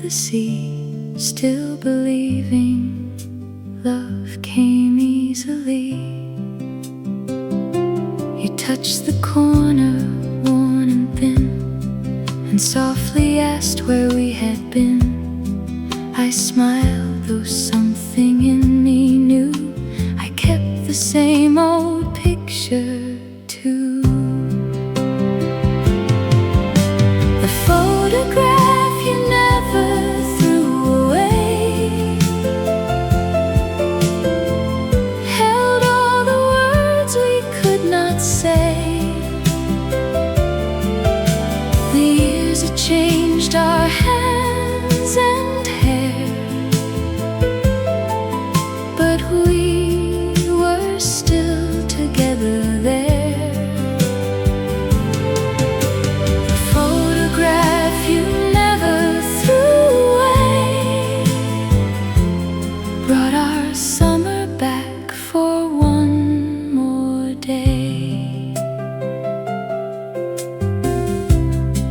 the sea, still believing love came easily. You touched the corner, worn and thin, and softly asked where we had been. I smiled, though something in me knew I kept the same old picture too. The photograph you never threw away held all the words we could not say. The years had changed our hands and hair, but we were still together there. The photograph you never threw away brought our summer back for one more day.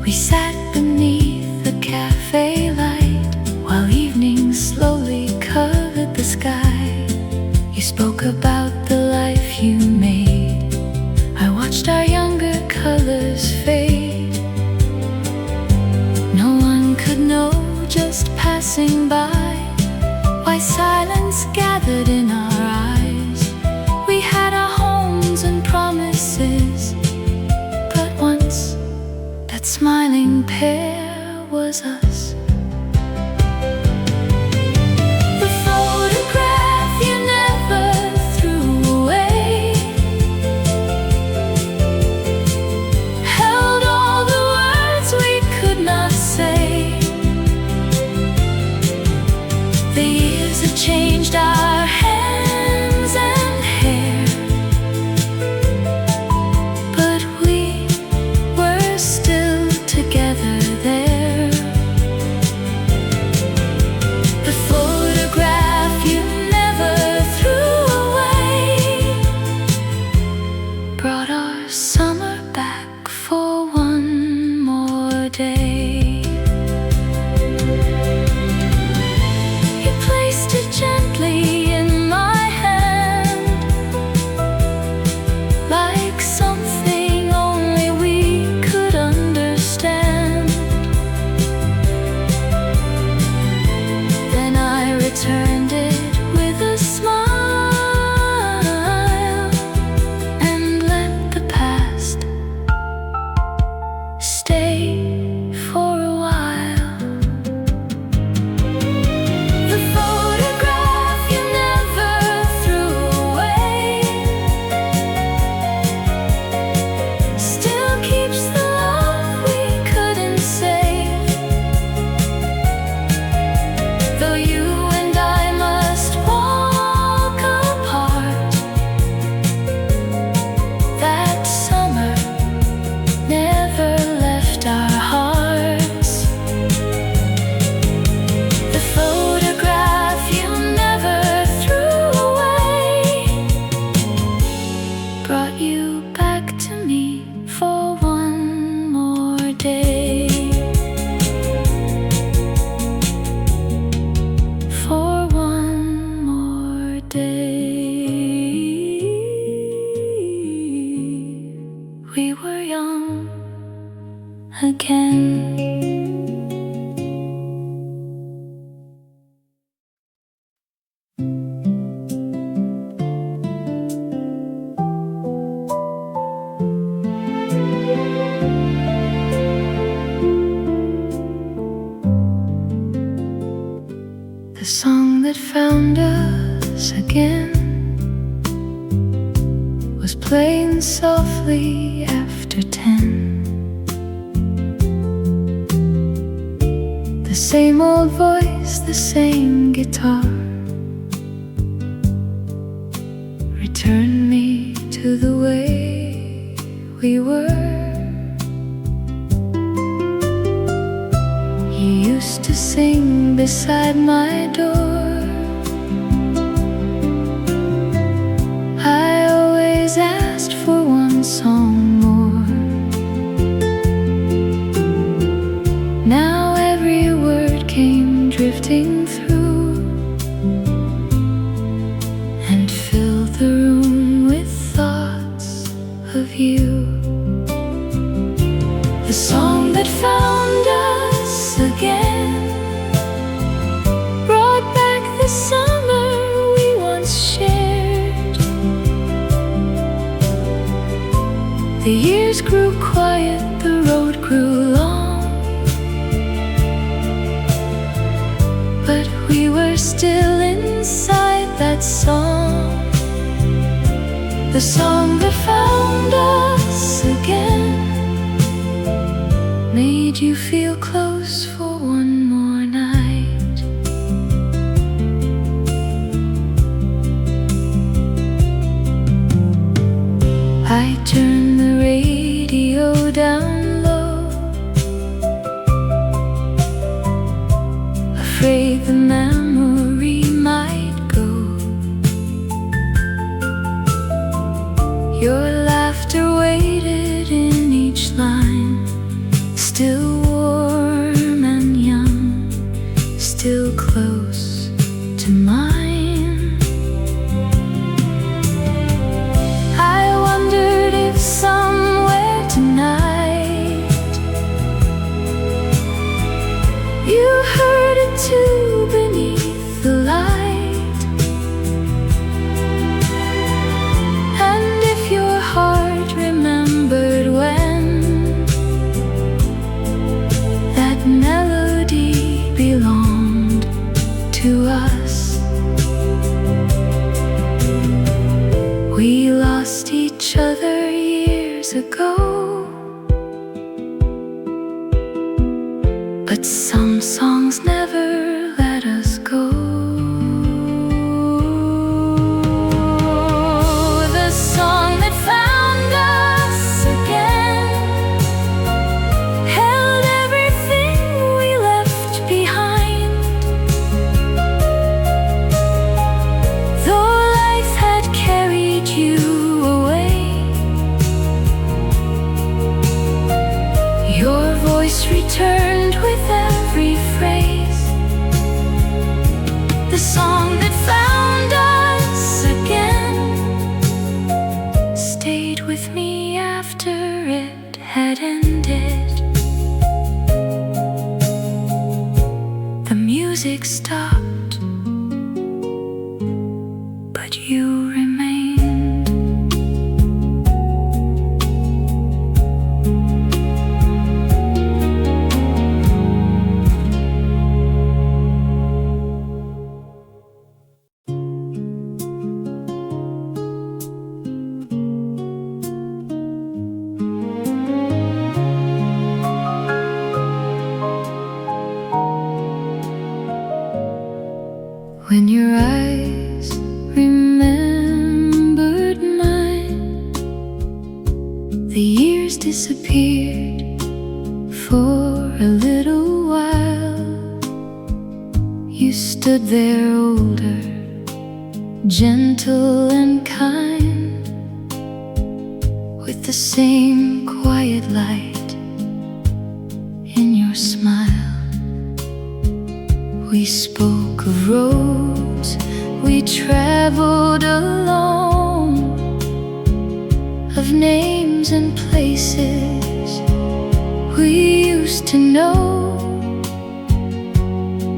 We sat beneath the cafe light while evening slowly covered the sky. You spoke about the life you made. I watched our younger colors fade. No one could know, just passing by, why silence gathered in our eyes. We had our homes and promises, but once that smiling pair was us. The photograph you never threw away held all the words we could not say. The years have changed our hands and hair, but we were still together there. The photograph you never threw away brought our summer back for one more day. You placed it gently in my hand, like something only we could understand. Then I returned it with a smile and let the past stay for a while. The photograph you never threw away still keeps the love we couldn't save. Though you and I must walk apart, that summer never left our hearts. The photograph you never threw away brought you back to me for one more day. For one more day. We were young again. The song that found us again was playing softly after 10. The same old voice, the same guitar returned me to the way we were. You used to sing beside my door. I always asked for one song more. Now every word came drifting through and fill the room with thoughts of you. The song that found us again brought back the summer we once shared. The years grew quiet, the road grew long, but we were still inside that song. The song that found us again made you feel close for one more night. I turned the radio down low, afraid the memory might go. Your laughter waited in each line, still warm and young, still close to mine. I wondered if somewhere tonight you heard it too beneath the light, and if your heart remembered when that melody belonged to us. We lost each other years ago, but some songs never let us go. The song that found us again held everything we left behind. Though life had carried you away, your voice returned with every phrase. The song that found us again stayed with me after it had ended. The music stopped, but you remained. When your eyes remembered mine, the years disappeared for a little while. You stood there older, gentle and kind, with the same quiet light in your smile. We spoke of roads we traveled alone, of names and places we used to know.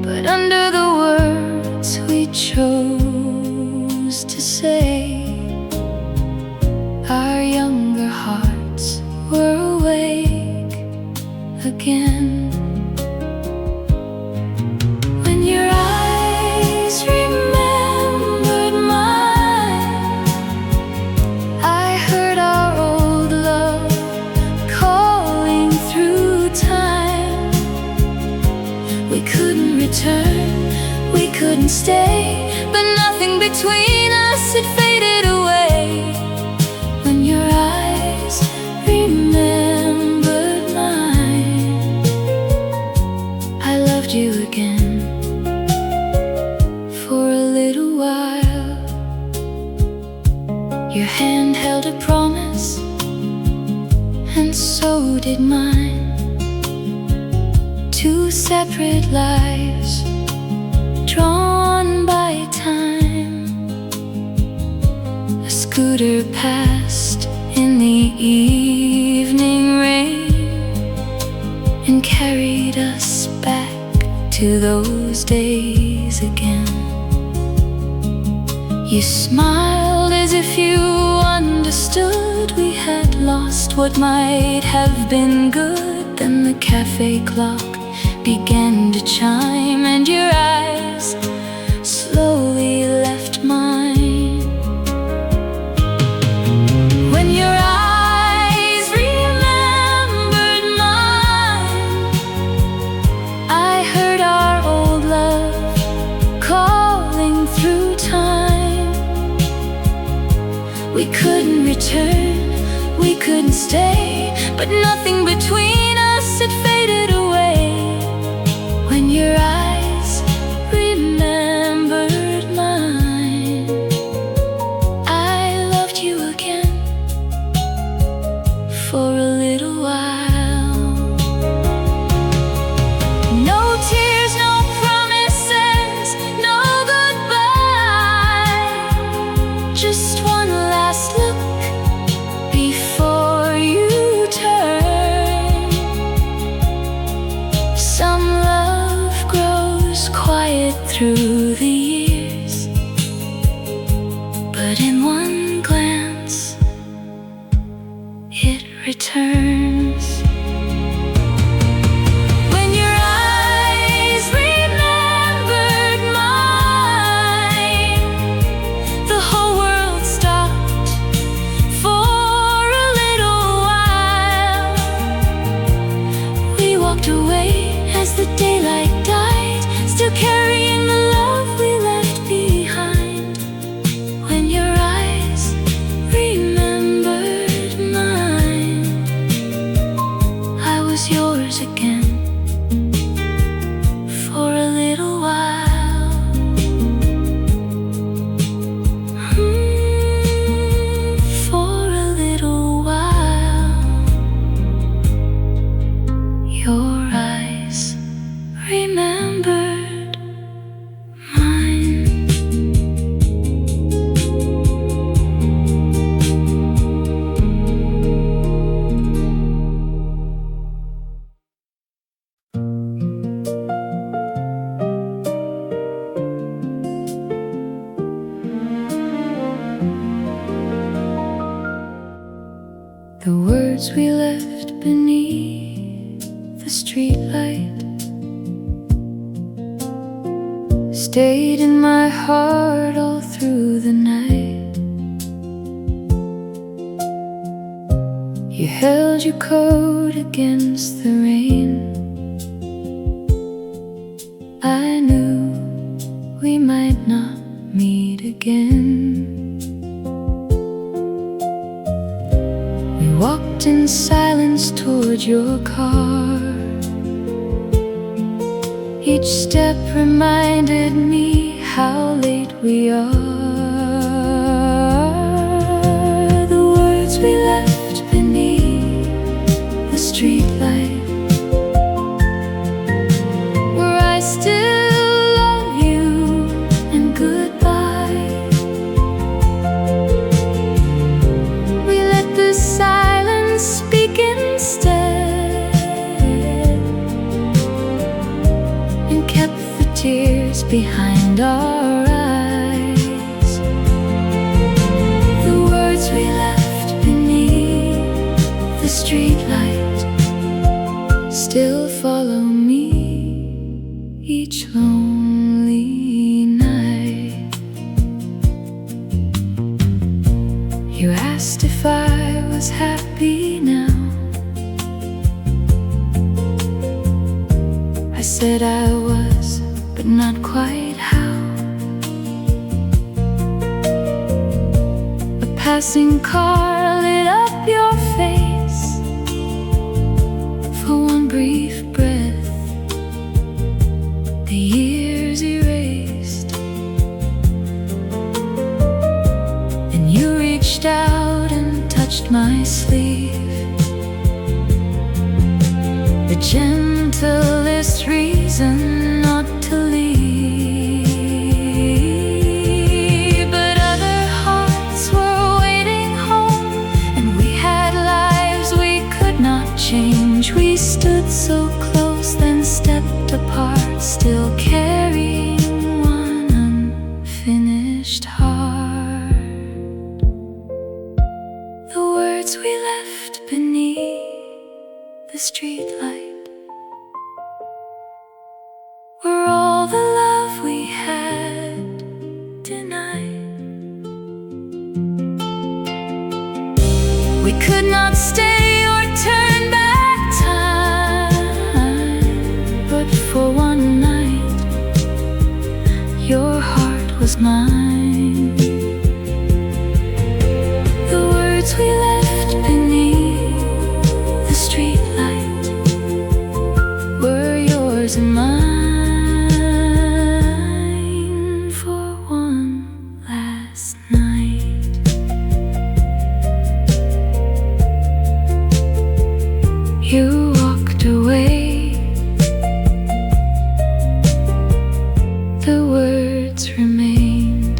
But under the words we chose to say, our younger hearts were awake again. When your eyes remembered mine, I heard our old love calling through time. We couldn't return, we couldn't stay, but nothing between us had faded away. When your eyes remembered mine, I loved you again. For a little while, your hand held a promise, and so did mine. Two separate lives drawn by time. A scooter passed in the evening rain and carried us back to those days again. You smiled as if you understood we had lost what might have been good. Then the cafe clock began to chime and your eyes slowly left mine. When your eyes remembered mine, I heard our old love calling through time. We couldn't return, we couldn't stay, but nothing between us had faded away. When your eyes remembered mine, I loved you again for a little while. No tears, no promises, no goodbye, just one last look before you turn. Some love grows quiet through the years, but in one glance it returns. When your eyes remembered mine, the whole world stopped for a little while. We walked away as the daylight died, still carrying the love we left behind. When your eyes remembered mine, I was yours again for a little while. For a little while, your eyes remembered mine. The words we left beneath the streetlight stayed in my heart all through the night. You held your coat against the rain. I knew we might not meet again. We walked in silence toward your car. Each step reminded me how late we are. The words we left beneath the streetlight, where I still love you and goodbye. We let the silence speak instead and kept the tears behind our eyes. The words we left beneath the streetlight still follow me each lonely night. You asked if I was happy now. I said I was, but not quite how. A passing car lit up your face for one brief breath. The years erased, and you reached out and touched my sleeve. The gentlest reason not to leave. all the love we had denied. We could not stay or turn back time, but for one night your heart was mine. The words we left beneath the streetlight were yours and mine for one last night. You walked away, the words remained.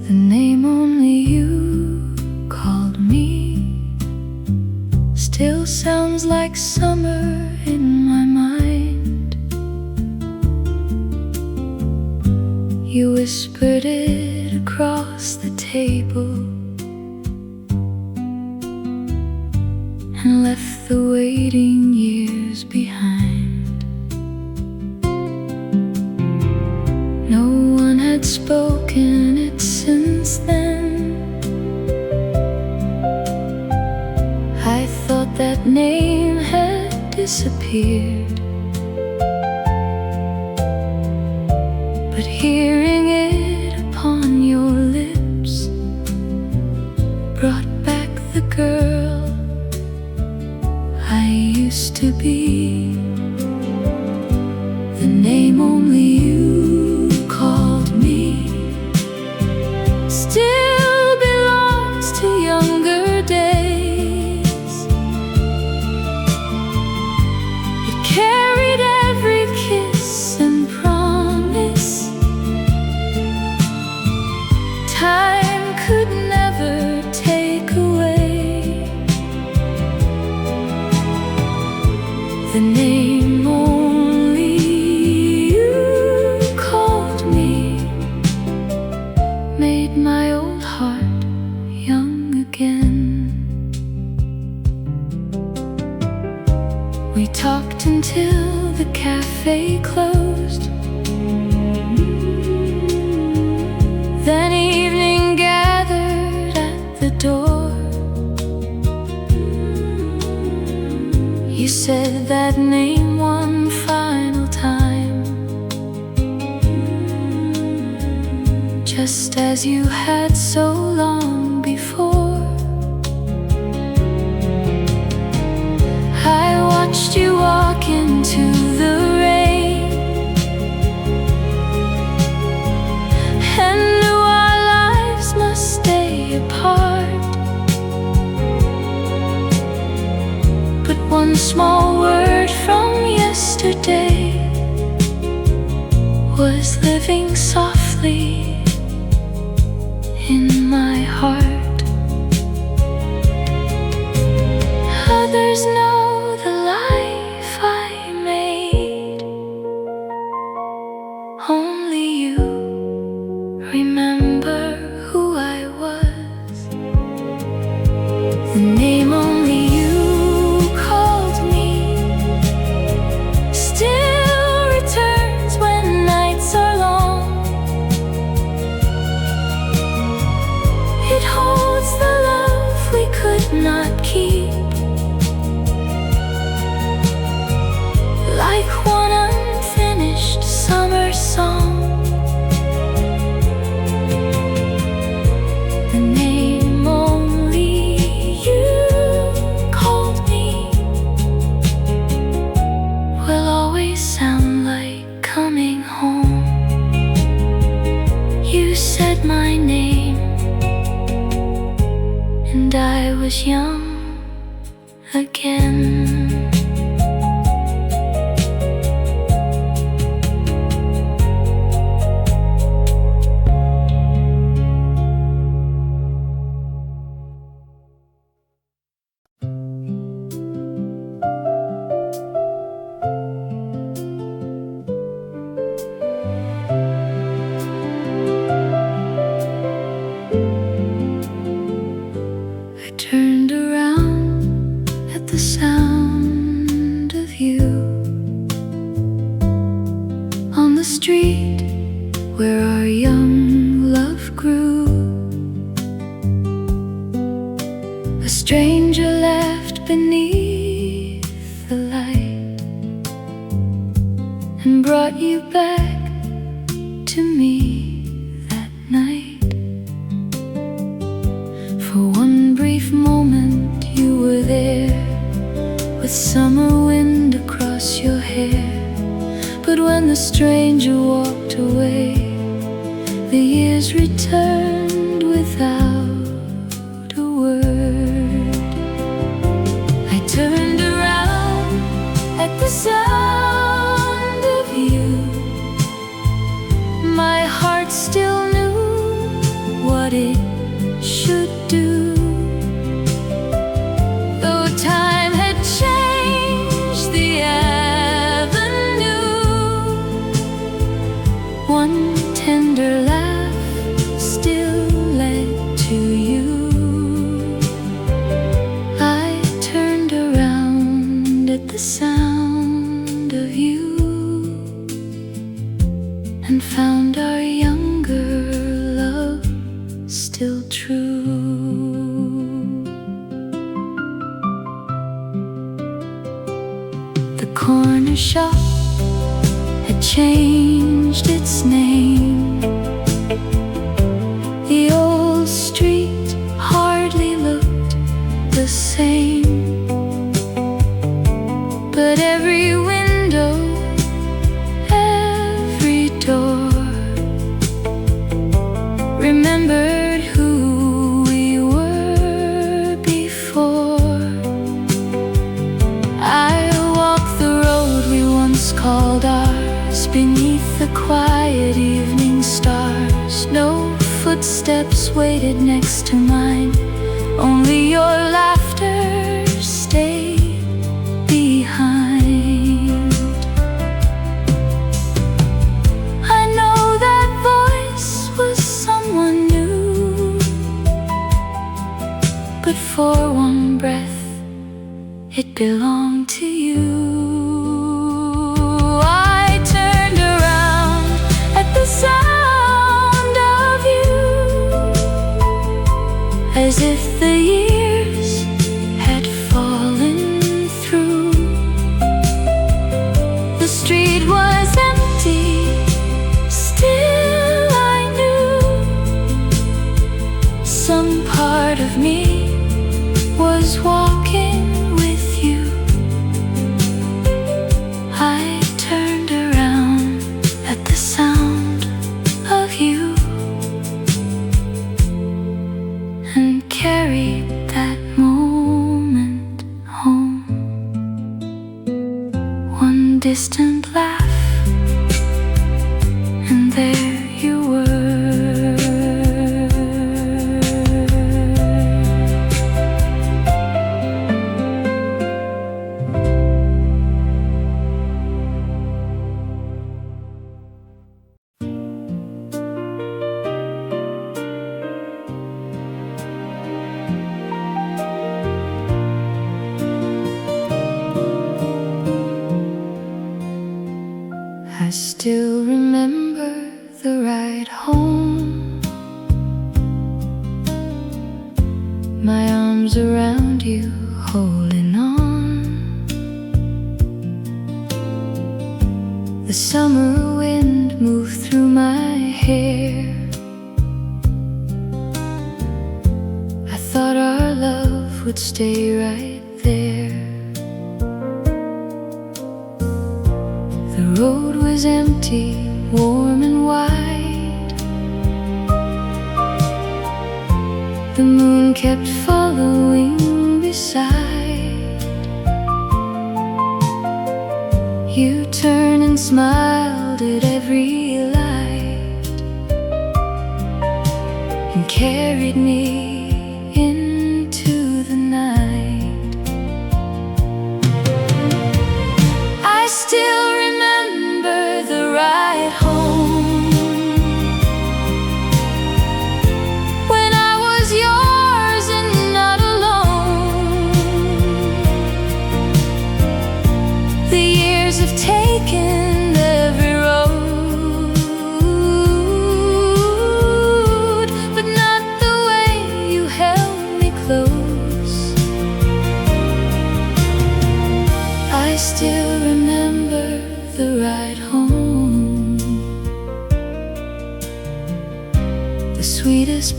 The name only you called me still sounds like summer in my mind. You whispered it across the table and left the waiting years behind. No one had spoken it since then. I thought that name had disappeared, but hearing it upon your lips brought back the girl I used to be. The name only you called me still belongs to younger days. It carried every kiss and promise time could never take away. The name only you called me made my old heart young again. We talked until the cafe closed. Then evening gathered at the door. You said that name one final time, just as you had so long before. I watched you walk into the rain and knew our lives must stay apart. But one small word from yesterday was living softly in my heart. Others know the life I made, only you remember who I was. The name only you called me still returns when nights are long. It holds the love we could not keep, like one unfinished summer song. The name only you called me will always sound like coming home. You said my name and I was young again. the sound of you on the street where our young love grew. A stranger left beneath the light and brought you back to me that night. For one brief moment you were there, with summer wind across your hair. But when the stranger walked away, the years returned without a word. I turned around at the sound of you. My heart still knew what it should do. Though time had changed the avenue, one tender laugh still led to you. I turned around at the sound of you and found our younger love still true. The corner shop had changed its name. The old street hardly looked the same, but every window, every door remembered who we were before. I walked the road we once called ours, beneath the quiet evening stars. No footsteps waited next to mine, only your laughter stayed behind. I know that voice was someone new, but for one breath it belonged to you. I turned around at the sound of you, as if the years had fallen through. The street was empty, still I knew some part of me was walking with you. I turned around at the sound of you and carried that moment home. One distant laugh, and there you were. I still remember the ride home, my arms around you, holding on. The summer wind moved through my hair. I thought our love would stay right there. The road was empty, warm and wide. The moon kept following beside. You turned and smiled at every light and carried me into the night. I still remember the ride home, when I was yours and not alone.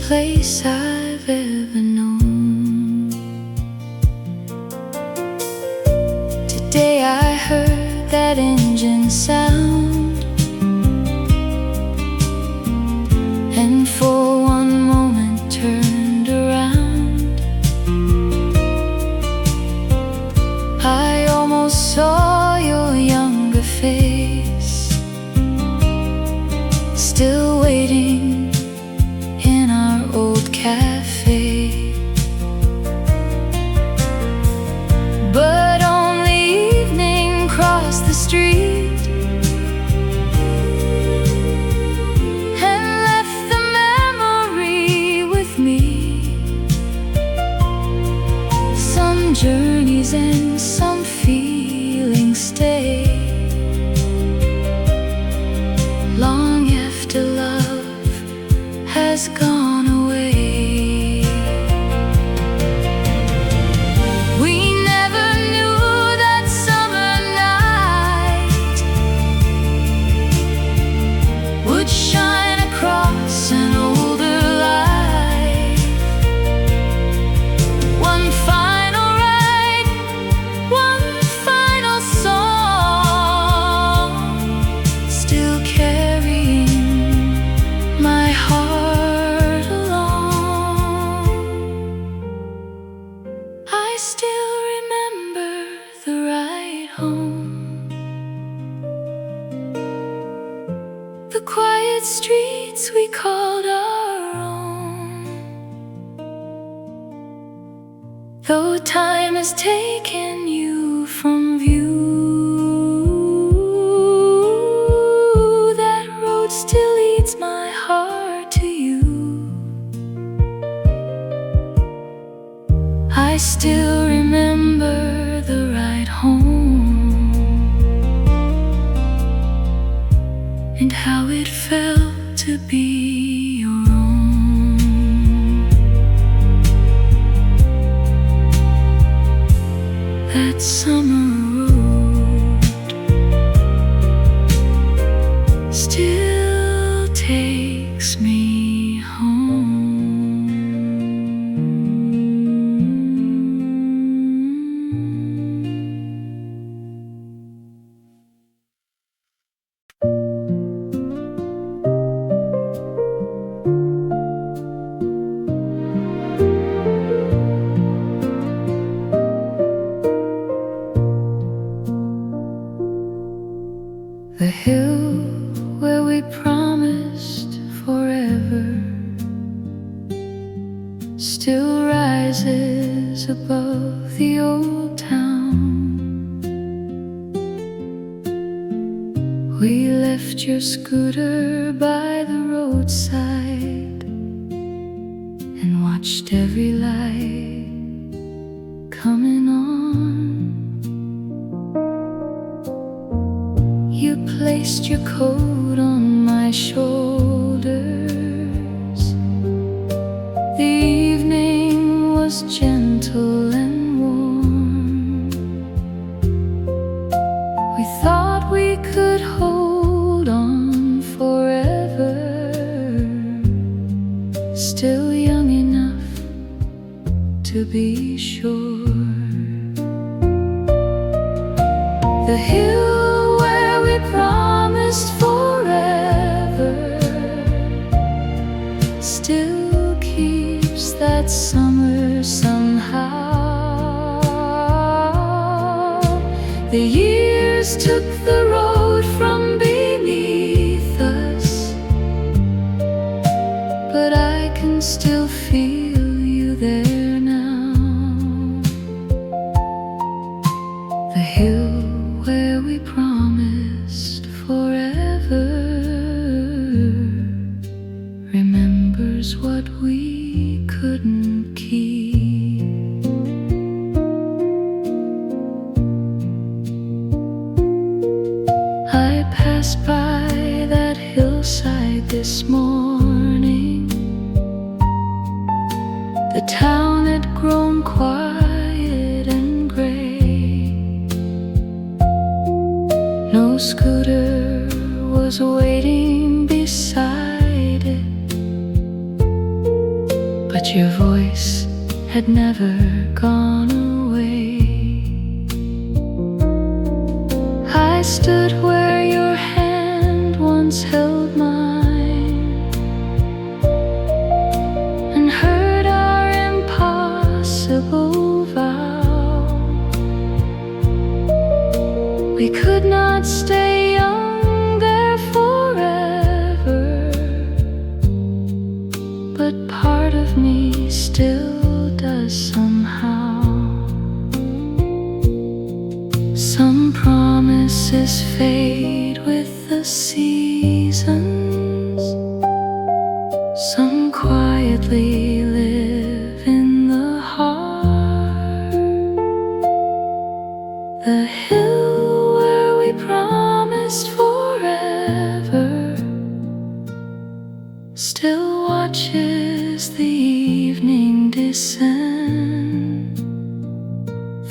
place I've ever known. Today I heard that engine sound, and for one moment turned around. I almost saw your younger face, still waiting in our old cafe. But only evening crossed the street and left the memory with me. Some journeys and some feelings stay long after love has gone away. We never knew that summer night would shine across an older life. One final ride, one final song, still carrying my heart along. I still remember the ride home, the quiet streets we called our own. Though time has taken you from view, that road still leads my heart to you. I still remember the ride home and how it felt to be your own. That summer road still takes me home. The hill where we promised forever still rises above the old town. We left your scooter by the roadside and watched every light coming on. You placed your coat on my shoulders. The evening was gentle and warm. We thought we could hold on forever, still young enough to be sure. The hill where we promised forever still keeps that summer somehow. The years took the road from beneath us, but I can still feel you there now. The hill where we promised forever remembers what we couldn't keep. I passed by that hillside this morning. The town had grown quiet and gray. No scooter was waiting beside it. your voice had never gone away. I stood where your hand once held mine and heard our impossible vow. We could not stay young there forever, but part of me still does somehow. Some promises fade with the seasons, some quietly live in the heart. The hill where we promised forever still watches the evening descend.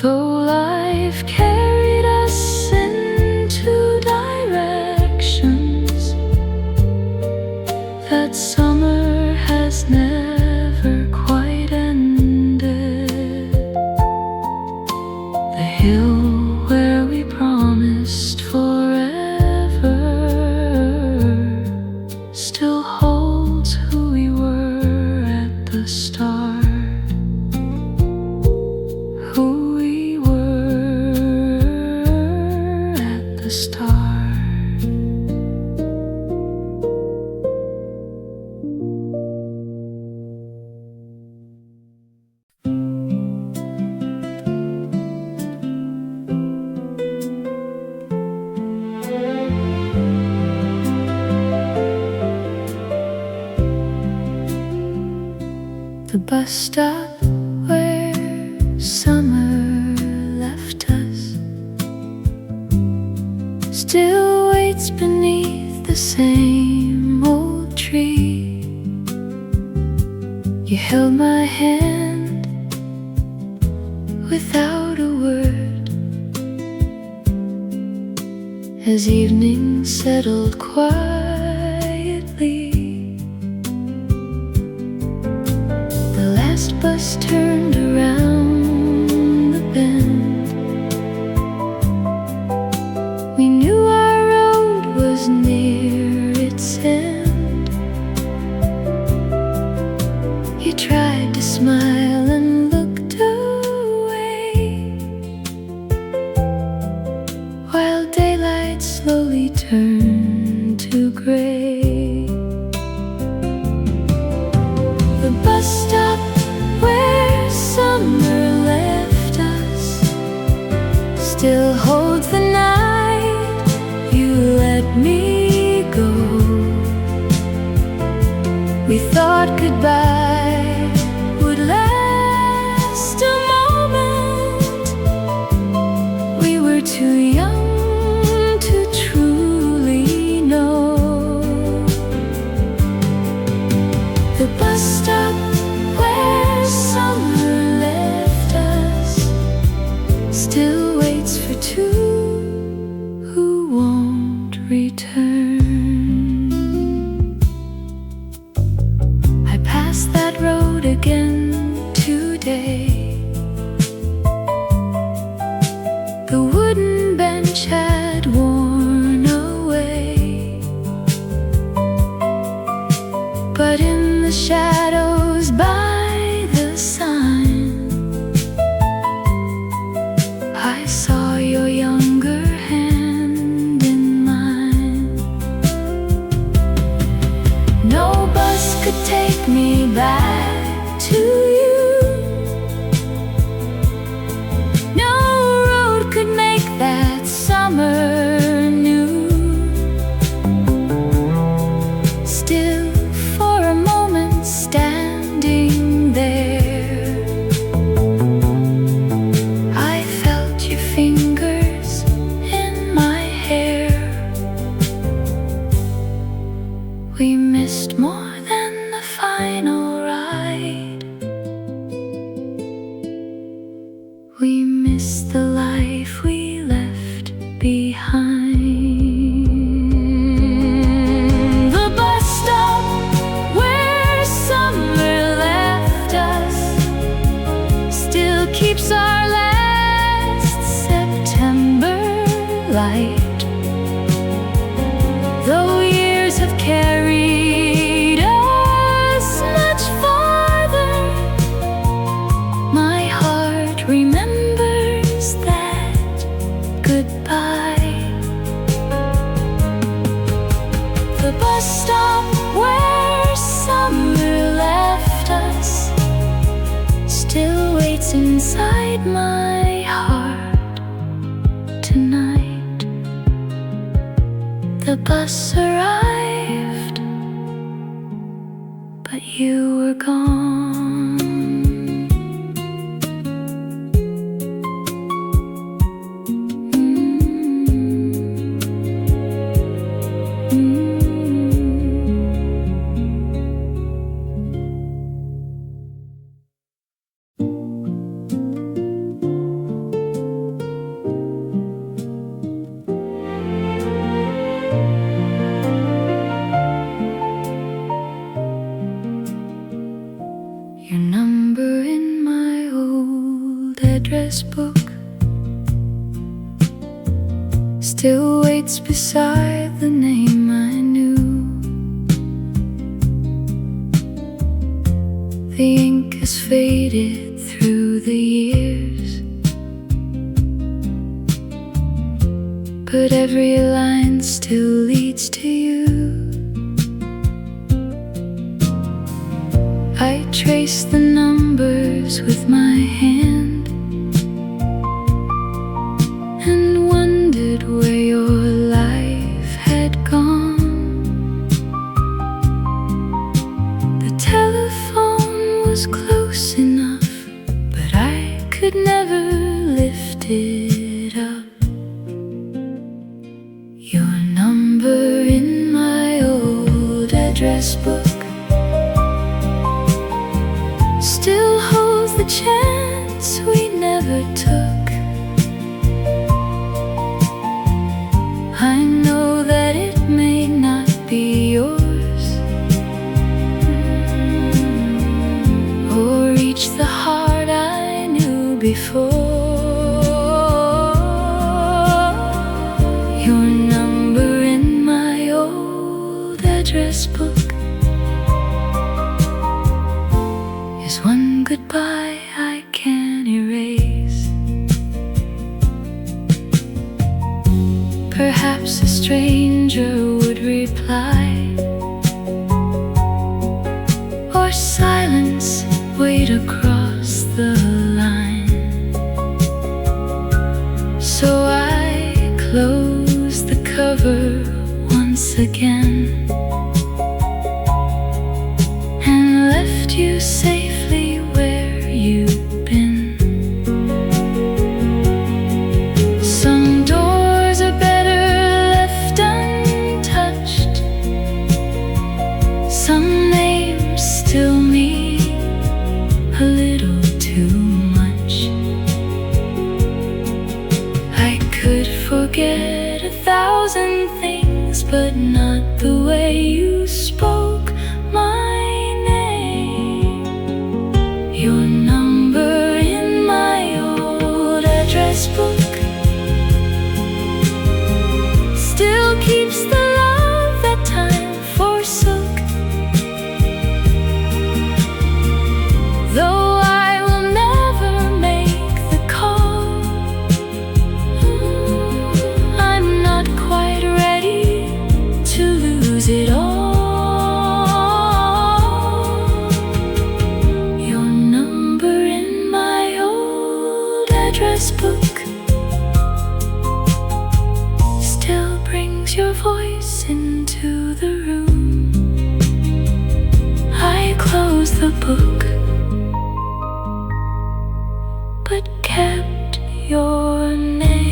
Though life carried us into directions that summer has never quite ended, the hill where we promised forever still holds who we were at the start. Who we were at the start. The bus stop where summer left us still waits beneath the same old tree. You held my hand without a word as evening settled quietly. The last bus turned around the bend. We knew our road was near its end. You tried to smile and looked away while daylight slowly turned to gray. The bus stop where summer left us still holds the night you let me go. We thought goodbye would last a moment. We were too young to truly know. The bus stop where summer left us still waits for two who won't return. I passed that road again today. The wooden bench had worn away, but in the shadows by the sign I saw your younger hand in mine. No bus could take me back to you. No road could make that summer new. Still for a moment standing there, I felt your fingers in my hair. We missed more than the final ride. We missed the life we left behind. The bus stop where summer left us inside my heart tonight. The bus arrived, but you were gone. Your number in my old address book still waits beside the name I knew. The ink has faded through the years, but every line still leads to you. I traced the numbers with my hand and wondered where your life had gone. The telephone was close enough, but I could never lift it up. Your number in my old address book still holds the chance we never took. I know that it may not be yours or reach the heart I knew before. Your number in my old address book is one goodbye I can't erase. Perhaps a stranger would reply, or silence wait across the line. So I closed the cover once again and left you safely where you've been. Some doors are better left untouched. Some names still mean a little too much. I could forget 1,000 things, but not the way you spoke my name. Your number in my old address book still keeps the love that time forsook. Though I will never make the call, I'm not quite ready to lose it all. Your number in my old address book still brings your voice into the room. I closed the book, but kept your name.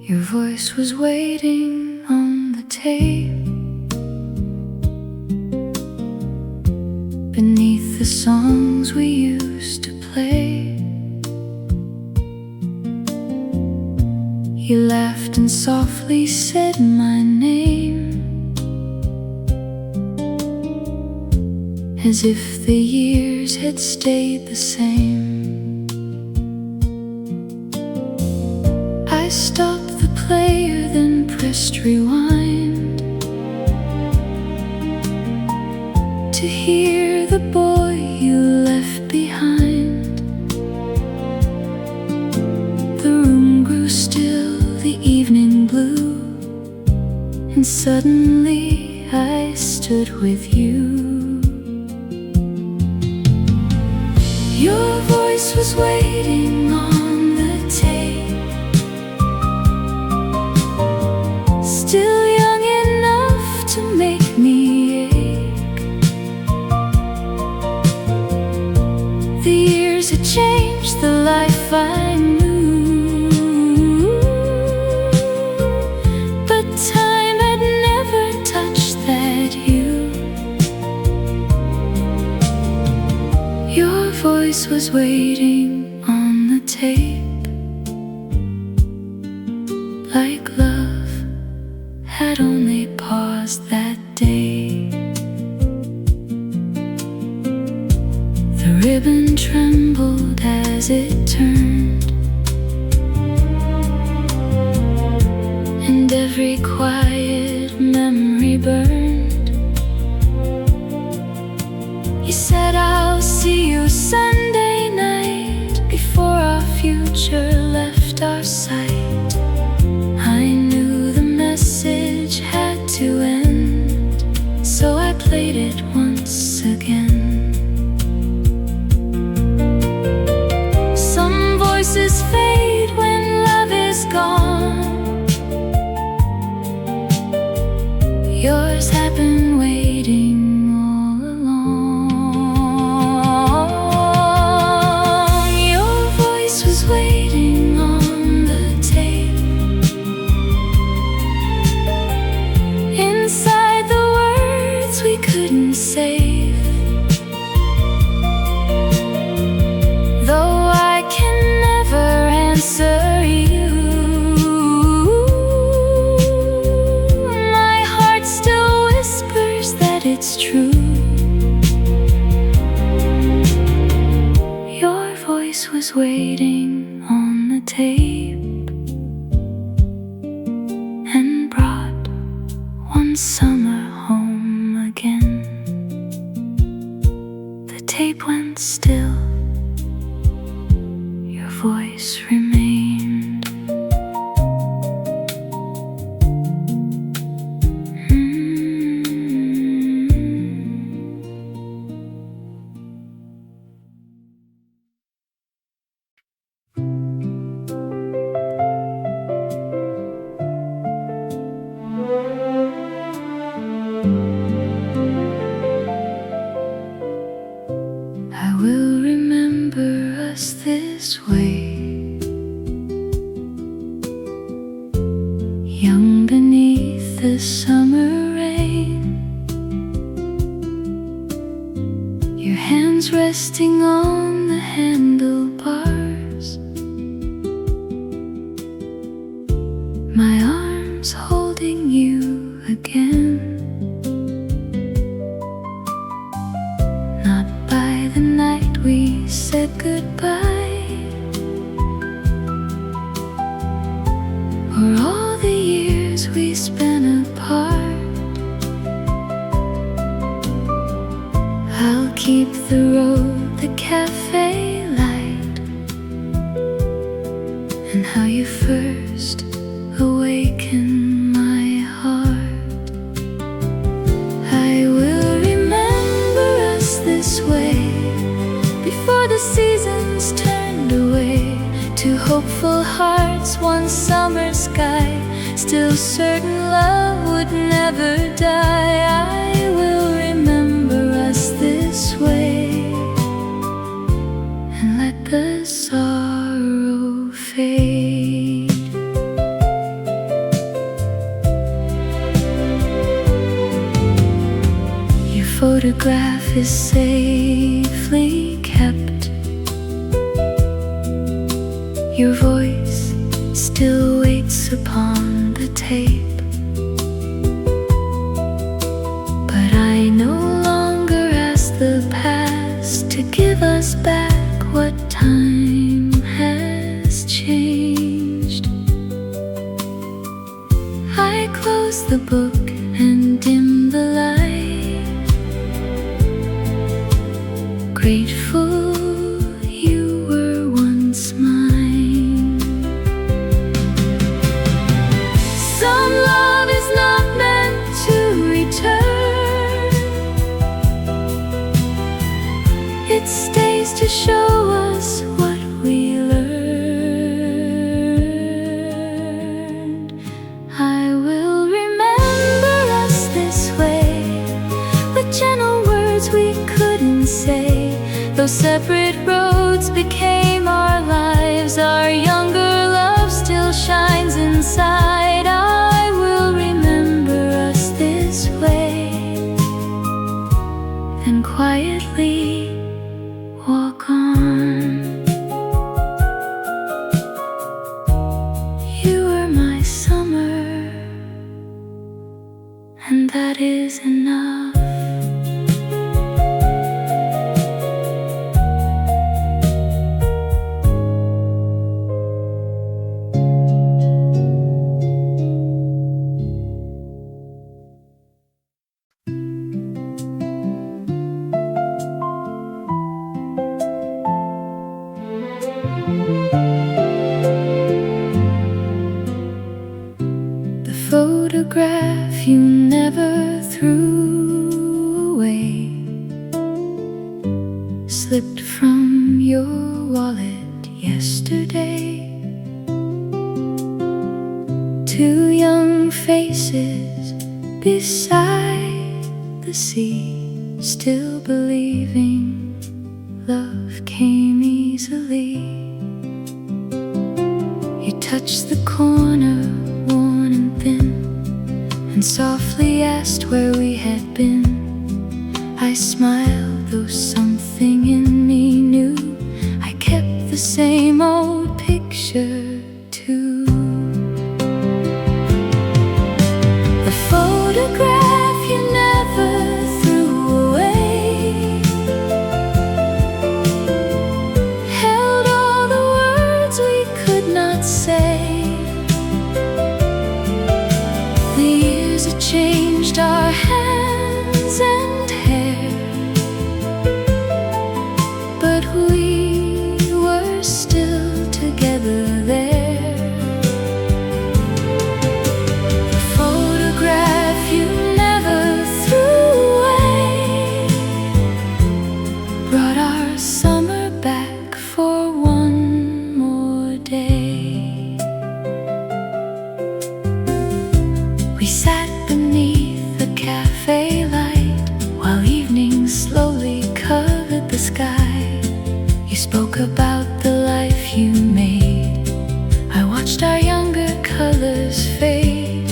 Your voice was waiting on the tape beneath the songs we used to play. You laughed and softly said my name, as if the years had stayed the same. I stopped the player, then pressed rewind to hear the boy you left behind. The room grew still, the evening blue, and suddenly I stood with you. Your voice was waiting on the tape, still young enough to make me ache. The years had changed the life I knew, but time had never touched that hue. Your voice was waiting on the tape, like love had only paused that day. The ribbon trembled as it turned, and every quiet memory burned. You said, I'll see you Sunday night, before our future left our sight. I knew the message had to end, so I played it once again. Some voices fade when love is gone. Yours have been waiting all along. Your voice was waiting on the tape, inside the words we couldn't save. Though I can never answer you, my heart still whispers that it's true. Your voice was waiting on the tape, and brought one summer home again. The tape went still, your voice remained. I will remember us this way, young beneath the summer rain, your hands resting on the handlebars, my arms holding you again. Not by the night we said goodbye, or all the years we spent apart. I'll keep the road, the cafe light, and how you first awakened my heart. I will remember us this way, before the seasons turned away. Two hopeful hearts, one summer sky, still certain love would never die. I will remember us this way, and let the sorrow fade. Your photograph is safely kept, your voice still waits upon the tape. But I no longer ask the past to give us back what time has changed. the book and dim the light. Grateful you were once mine. Some love is not meant to return. It stays to show us what we learned. I will remember us this way, with gentle words we couldn't say. Though separate roads became our lives, our younger love still shines inside. I will remember us this way, then quietly walk on. You were my summer, and that is enough. The photograph you never threw away slipped from your wallet yesterday. Two young faces beside the sea, still believing love came easily. You touched the corner, worn and thin, and softly asked where we had been. I smiled, though something in me knew I kept the same old picture too. The photograph you never threw away held all the words we could not say. The years had changed our hands and hair, but we were still together there. The photograph you never threw away brought our summer back for one more day. We sat beneath the cafe light while evening slowly covered the sky. You spoke about the life you made. I watched our younger colors fade.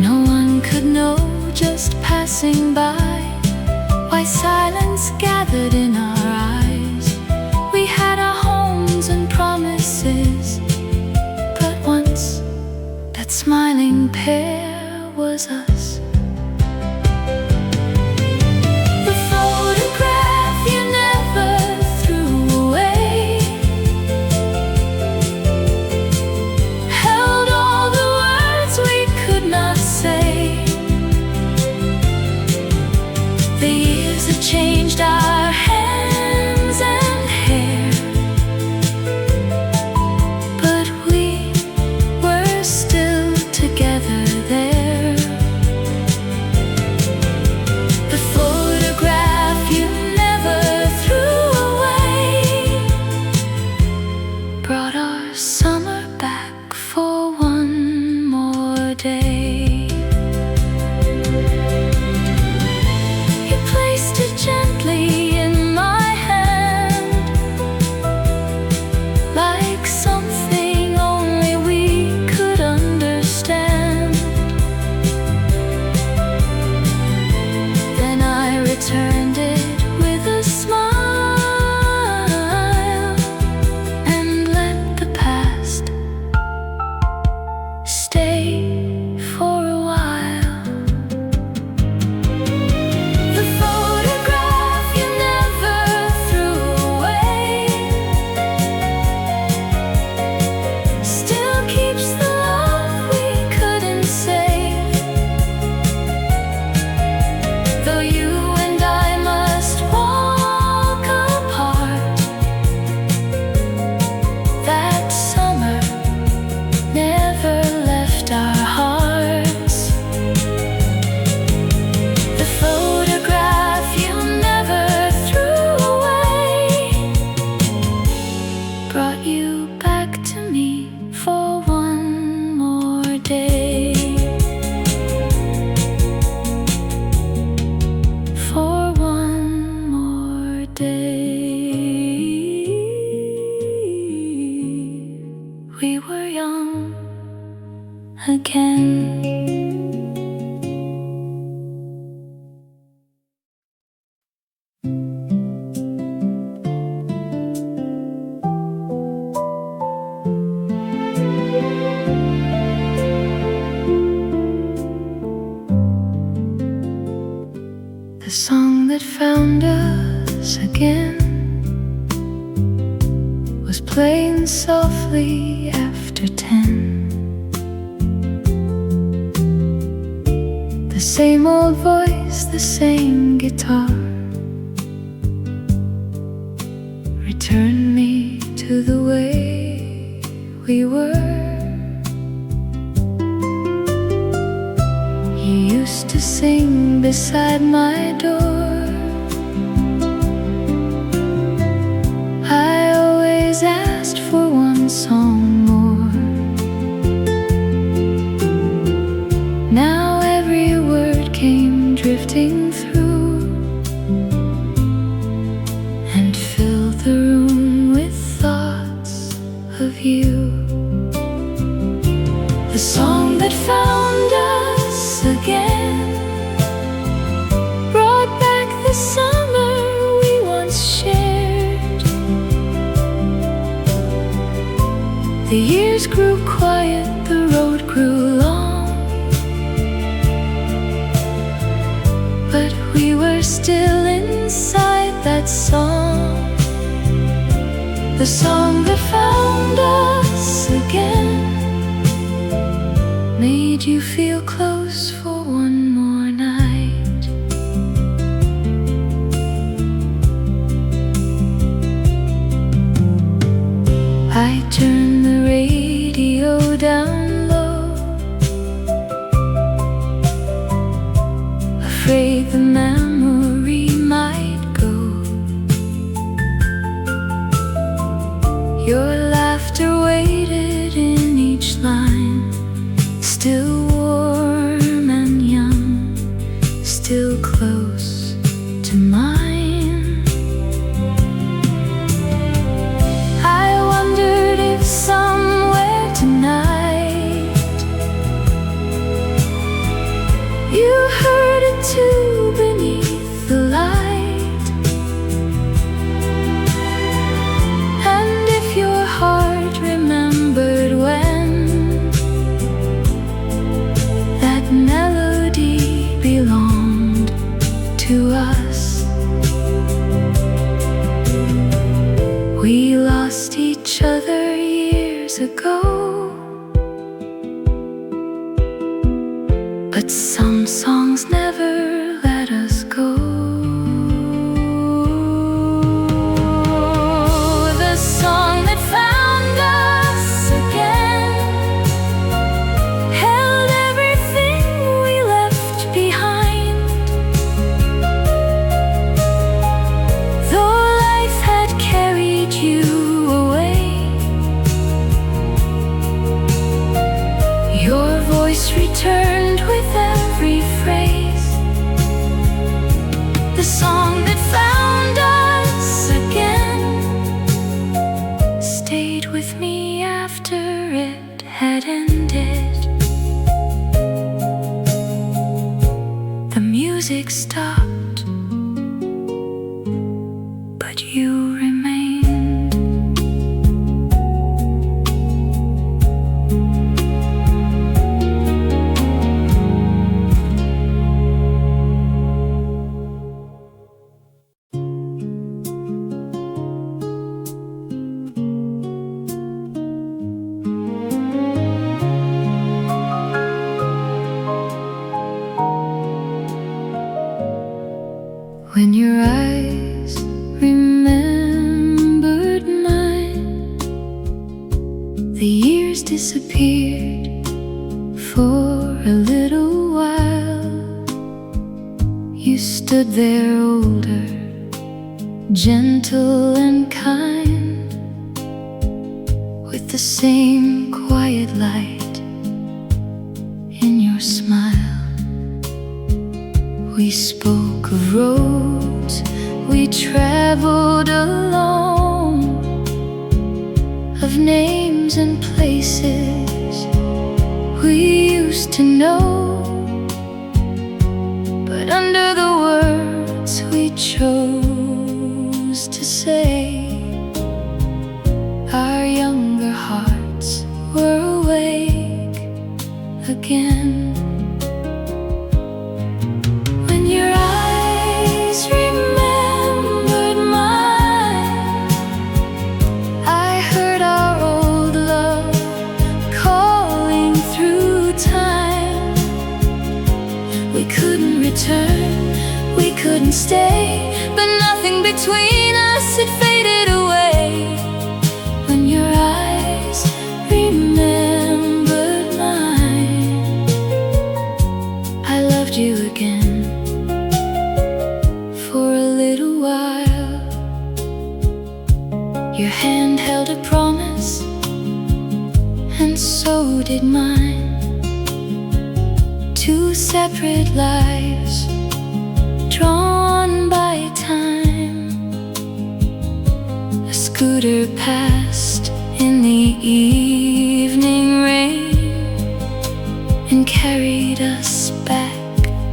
No one could know, just passing by, why silence gathered in our eyes. We had our homes and promises, but once that smiling pair was us. The photograph you never threw away held all the words we could not say. The years have changed our hands and hair, but we were still together young again. The song that found us again was playing softly after 10. The same old voice, the same guitar returned me to the way we were. You used to sing beside my door. I always asked for one song more. Now every word came drifting through and filled the room with thoughts of you. The song that found us again brought back the summer we once shared. The years grew quiet, the road grew long, but we were still inside that song. The song that found us again made you feel close for one more night. I turned the radio down low, afraid the memory might go. Your laughter waited in each line, still warm and young, still close to mine. I wondered if somewhere tonight you heard it too beneath the light, and if your heart remembered when that melody belonged to us. We lost each other years ago, but some songs never let us go. The song that found us again held everything we left behind. Though life had carried you away, your voice returned with every phrase. The song that found us again stayed with me after it had ended. The music stopped, but you remained. When your eyes remembered mine, the years disappeared for a little while. You stood there older, gentle and kind, with the same quiet light in your smile. We spoke of roads we traveled alone, of names names and places we used to know, but under the words we chose to say, our younger hearts were awake again. When your eyes remembered mine, I heard our old love calling through time. We couldn't return, we couldn't stay, but nothing between us had faded away. When your eyes remembered mine, I loved you again for a little while. Your hand held a promise, and so did mine. Two separate lives drawn by time. A scooter passed in the evening rain and carried us back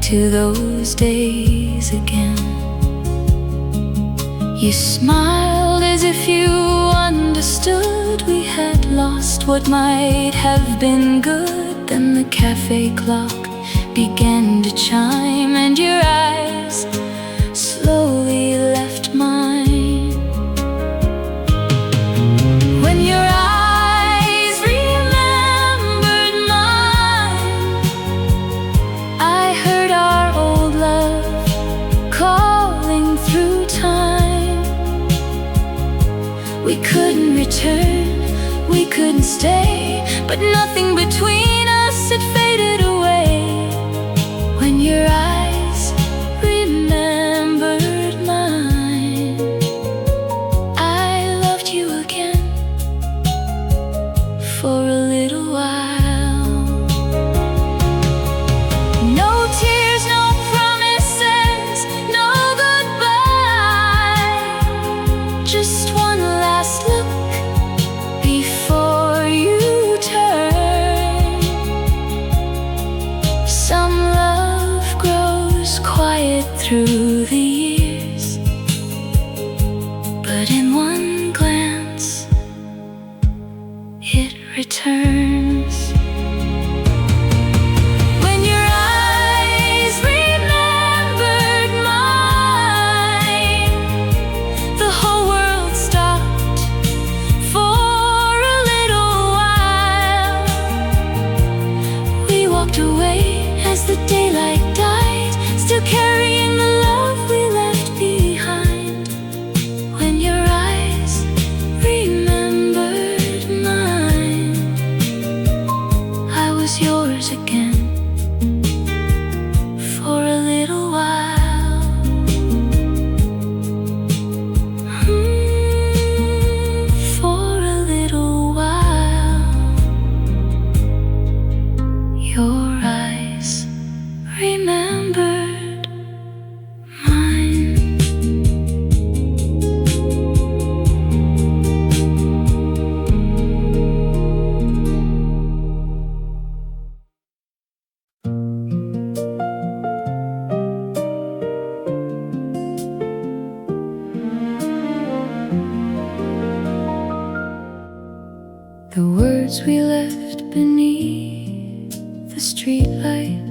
to those days again. You smiled as if you understood we had lost what might have been good. Then the cafe clock began to chime, and your eyes slowly left mine. When your eyes remembered mine, I heard our old love calling through time. We couldn't return, we couldn't stay, but nothing between us had faded away. When your eyes remembered mine, I loved you again for a little while. No tears, no promises, no goodbye, just one last look before you turn. Some love grows quiet through the years, but in one glance it returns. When your eyes remembered mine, the whole world stopped for a little while. We walked away as the daylight died, still carrying the love we left behind. When your eyes remembered mine, I was yours again for a little while. For a little while, your eyes remembered mine. The words we left beneath the streetlight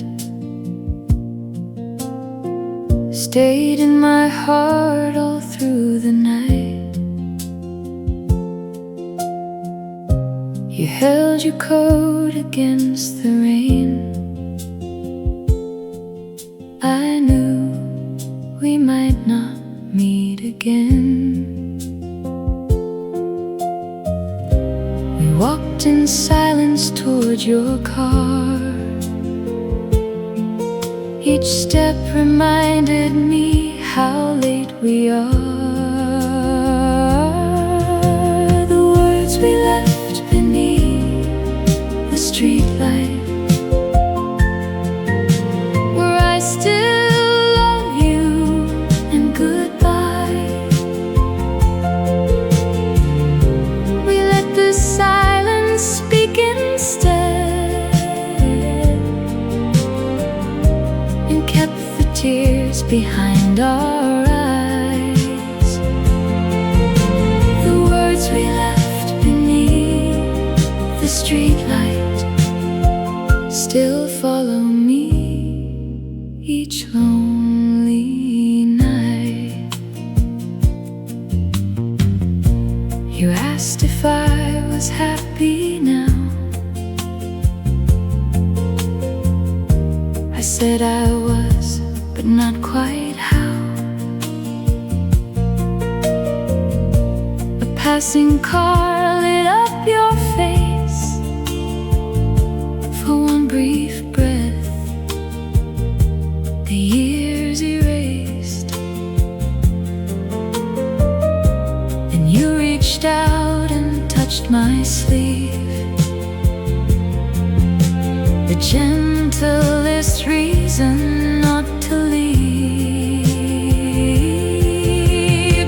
stayed in my heart all through the night. You held your coat against the rain. I knew we might not meet again. We walked in silence toward your car. Each step reminded me how late we are. The words we left beneath the streetlight, where I still love you and goodbye. We let the silence behind our eyes. The words we left beneath the streetlight still follow me each lonely night. You asked if I was happy now. I said I was, but not quite how. A passing car lit up your face for one brief breath. The years erased. Then you reached out and touched my sleeve. The gentlest reason not to leave.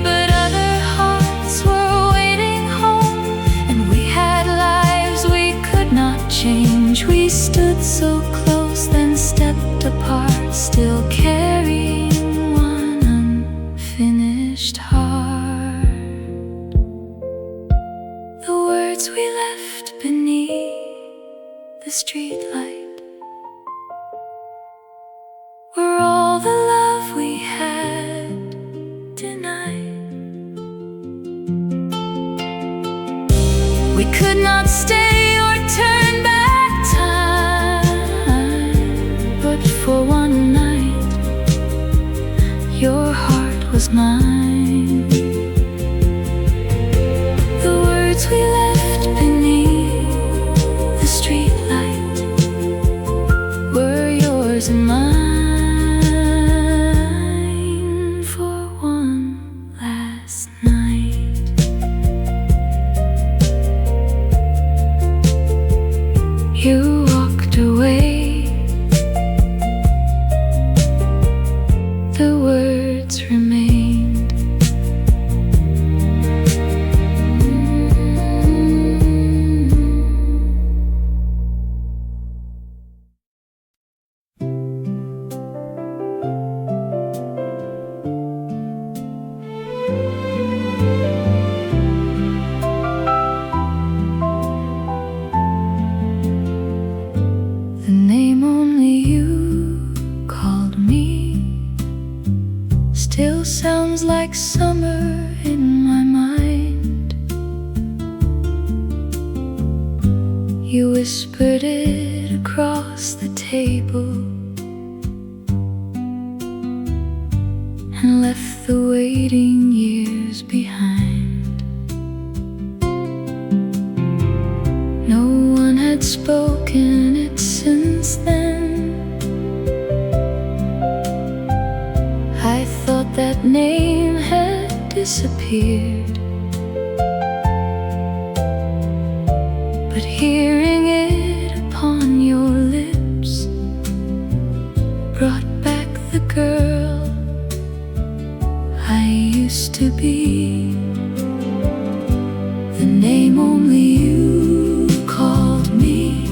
But other hearts were waiting home, and we had lives we could not change. We stood so close, then stepped apart, still carrying one unfinished heart. The words we left beneath the streetlight were all the love we had denied. We could not stay or turn back time, but for one night your heart was mine. The words we left beneath the streetlight were yours and mine. You walked away. The words remained. Still sounds like summer in my mind. You whispered it across the table and left the waiting years behind. No one had spoken it since then. I thought that name had disappeared, but hearing it upon your lips brought back the girl I used to be. The name only you called me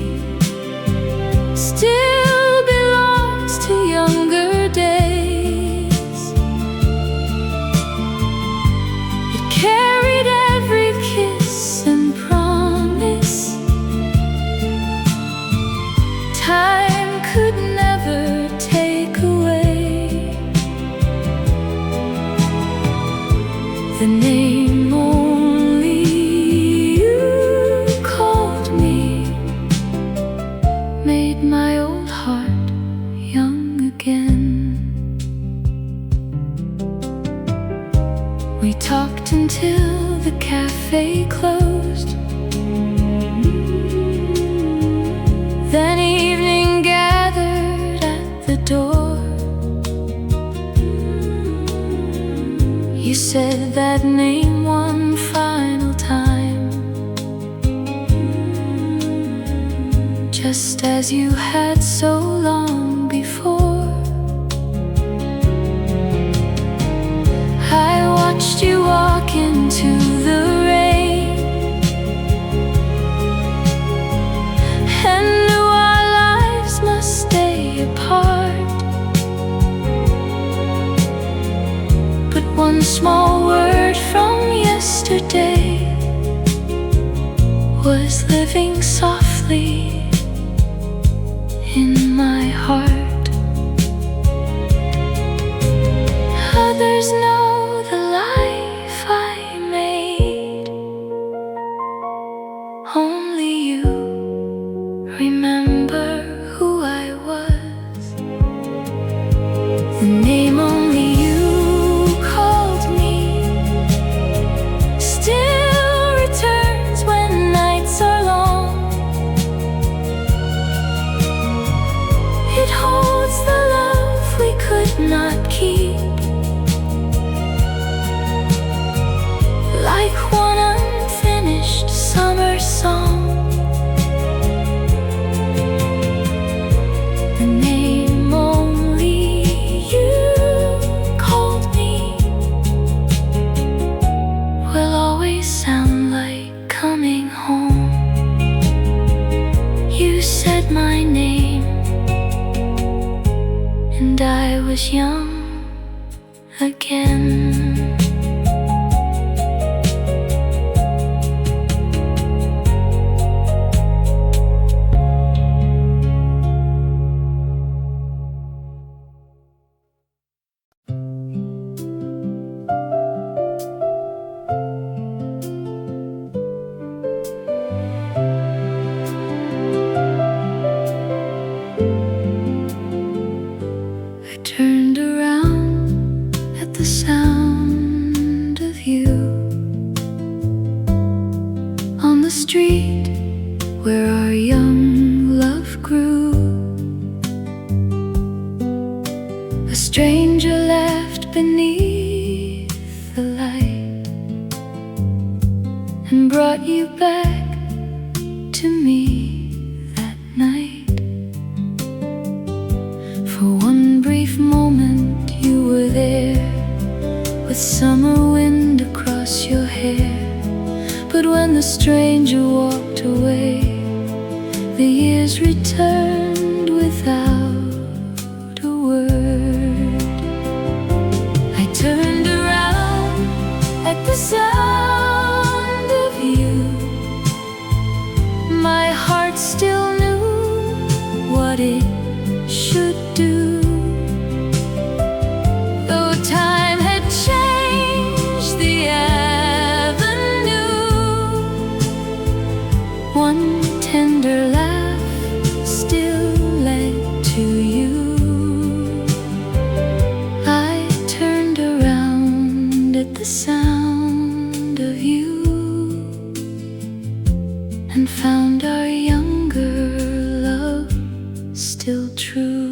still belongs to younger days. Carried every kiss and promise time could never take away. The name only you called me made my old heart young again. We talked until the cafe closed. Then evening gathered at the door. You said that name one final time, just as you had so long before. I watched you walk into the rain and knew our lives must stay apart. living softly in my heart. Others know the life I made. Only you remember who I was. The name only you called me still returns when nights are long. It holds the love we could not keep, like one unfinished summer song. The name only you called me will always sound like coming home. You said my name and I was young again. Turned around at the sound of you on the street where our young love grew. A stranger left beneath the light and brought you back to me that night. For one brief moment you were there, with summer wind across your hair. But when the stranger walked away, the years returned without a word. I turned around at the sound of you. My heart still knew what it should do. Though time had changed the avenue, one tender laugh still led to you. I turned around at the sound of you and found our younger love still true.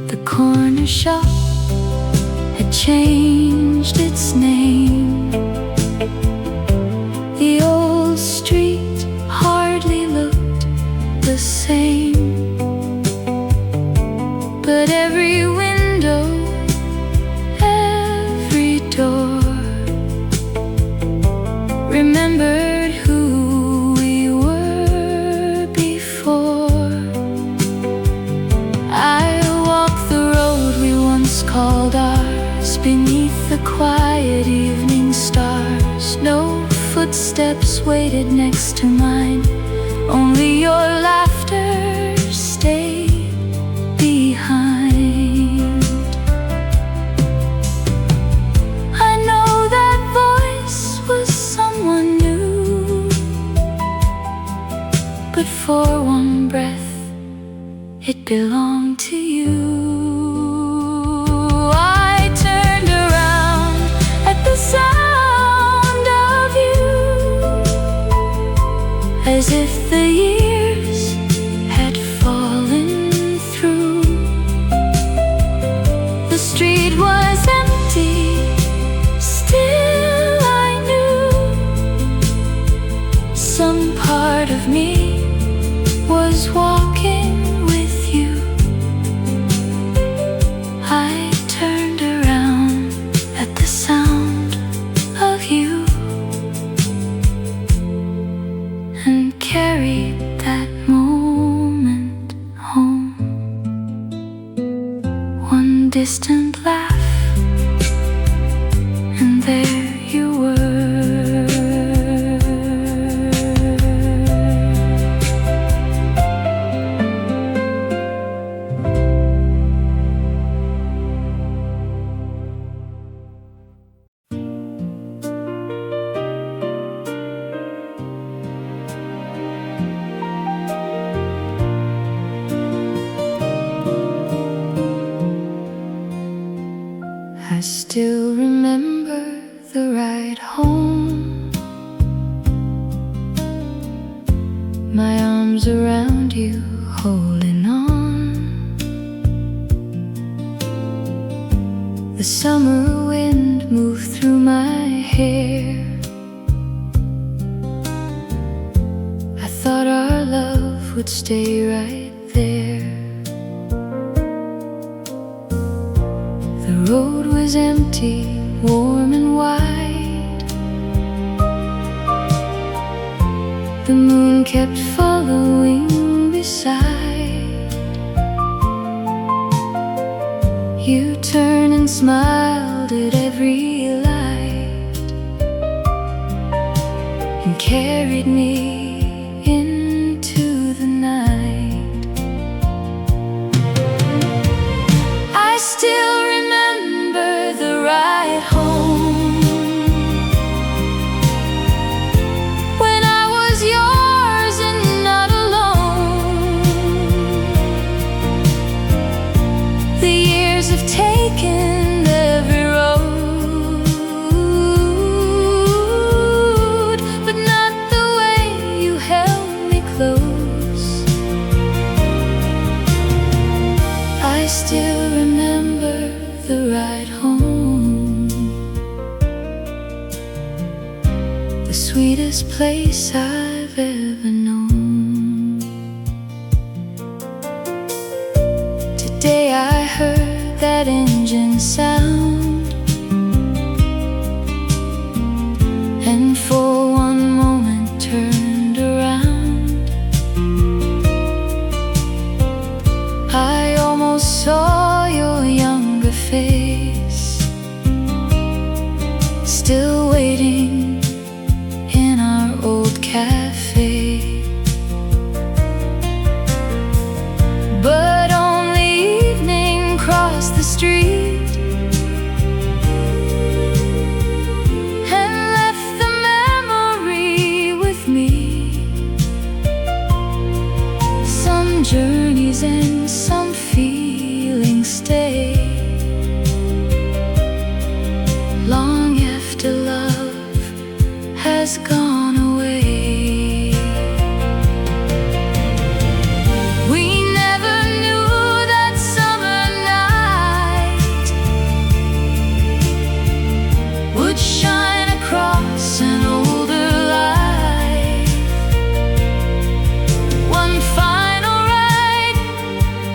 The corner shop had changed its name. The old street hardly looked the same, but every window, every door remembered who we were before. I walked the road we once called ours, beneath the quiet evening stars. No footsteps waited next to mine, only your laughter stayed behind. I know that voice was someone new, but for one breath it belonged to you. I turned around at the sound of you, as if the years had fallen through. The street was empty, still I knew some part of me was walking with you. I turned around at the sound of you and carried that moment home. One distant laugh, and my arms around you, holding on. The summer wind moved through my hair. I thought our love would stay right there. The road was empty, warm and wide. The moon kept following beside. You turned and smiled at every light and carried me into the night. I still remember the ride home, when I was yours and not alone. The years have taken every road, but not the way you held me close. I still remember the ride home, the sweetest place I've ever known. Today I heard that engine sound, and for one moment turned around. I almost saw your younger face, still waiting in our old cafe. But only evening crossed the street and left the memory with me. Some journeys and some feelings stay long after love has gone away. We never knew that summer night would shine across an older life. One final ride,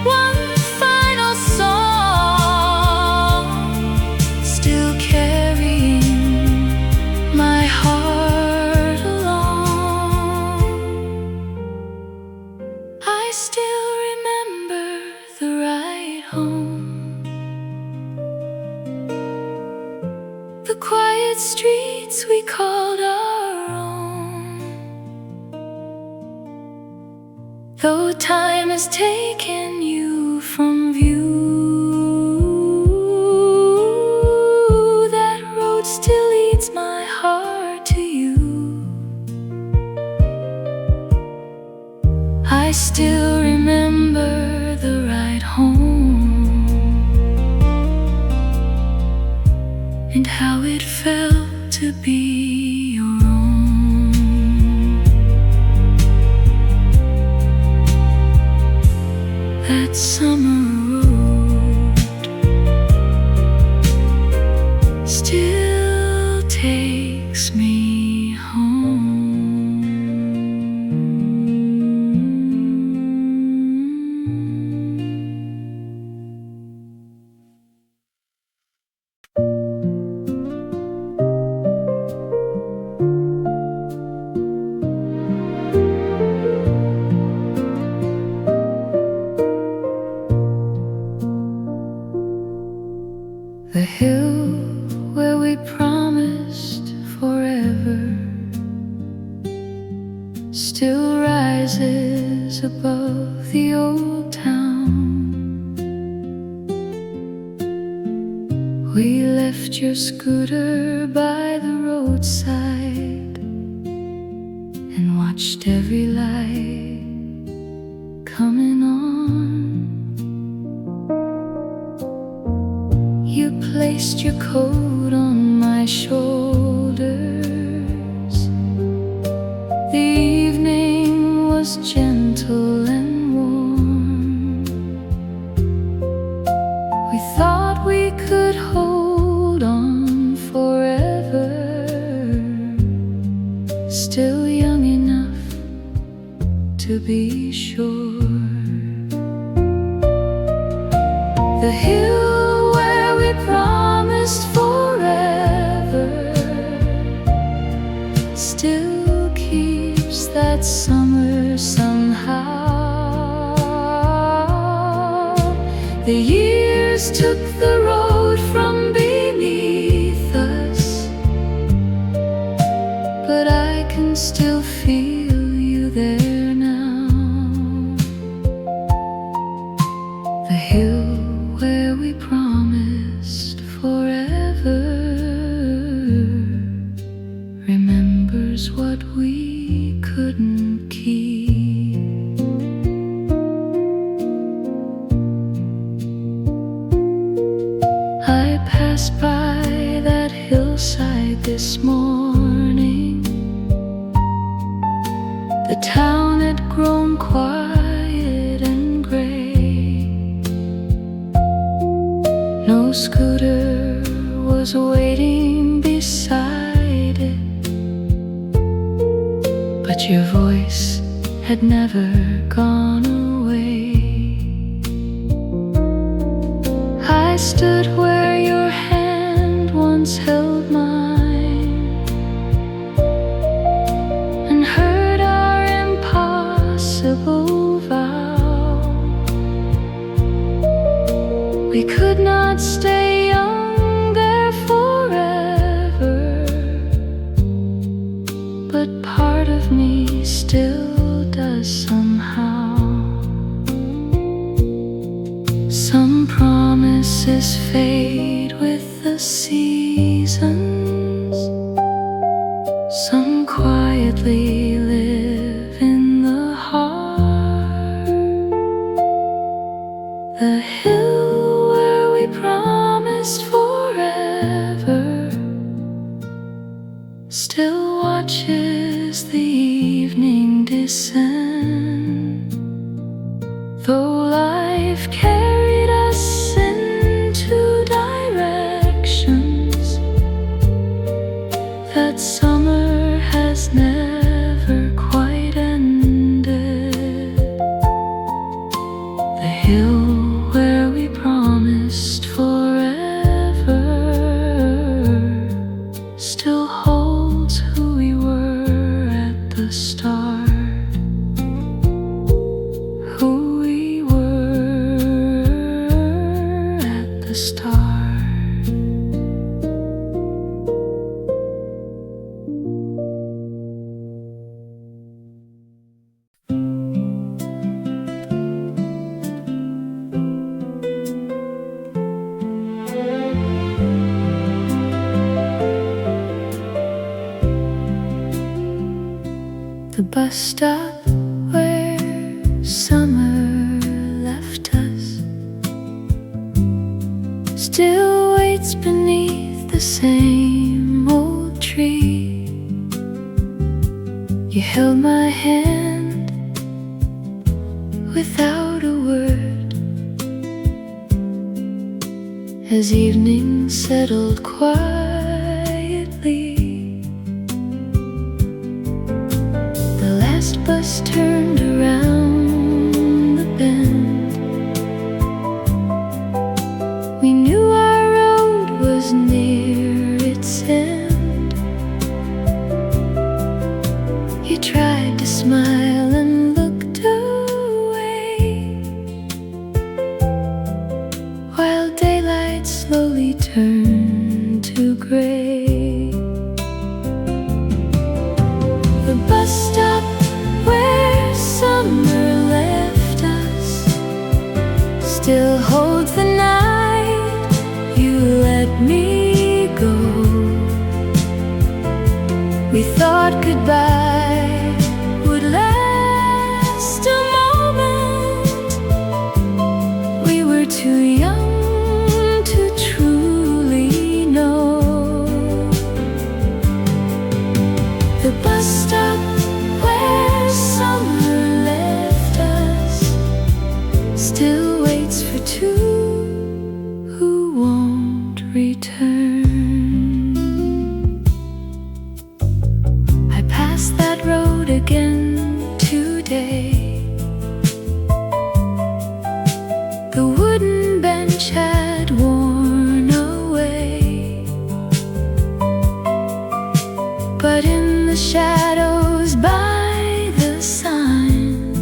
one final song, still carrying my heart along. I still remember the ride home, the quiet streets we called our own. Though time has taken you from view, that road still leads my heart to you. I still remember the ride home and how it felt to be your own. That summer road still takes me home. The hill where we promised forever still rises above the old town. We left your scooter by the roadside and watched every light coming on. You placed your coat on my shoulders. The evening was still young enough to be sure. The hill where we promised forever still keeps that summer somehow. The years took the road from beneath us, but I can still feel you there now. The hill where we promised forever remembers what we couldn't keep. I passed by that hillside this morning. The town had grown quiet and gray. No scooter was waiting beside it, but your voice had never gone away. I stood where your hand once held mine and heard our impossible vow. We could not stay young there forever, but part of me still does somehow. Some promises fade with the seasons, some quietly live in the heart. The hill where we promised forever still watches the evening descend. Though life carried us into directions that summer has never quite ended, the hill where we promised forever still holds who we were at the start. Who we were at the start. The bus stop where summer left us still waits beneath the same old tree. You held my hand without a word as evening settled quietly. The last bus turned around the bend. We knew our road was near its end. You tried to smile and looked away while daylight slowly turned to gray. The bus stop where summer left us still holds the night you let me go. We thought goodbye would last a moment. We were too young to truly know. The bus stop where summer left us still waits for two who won't return. I passed that But in the shadows by the sign,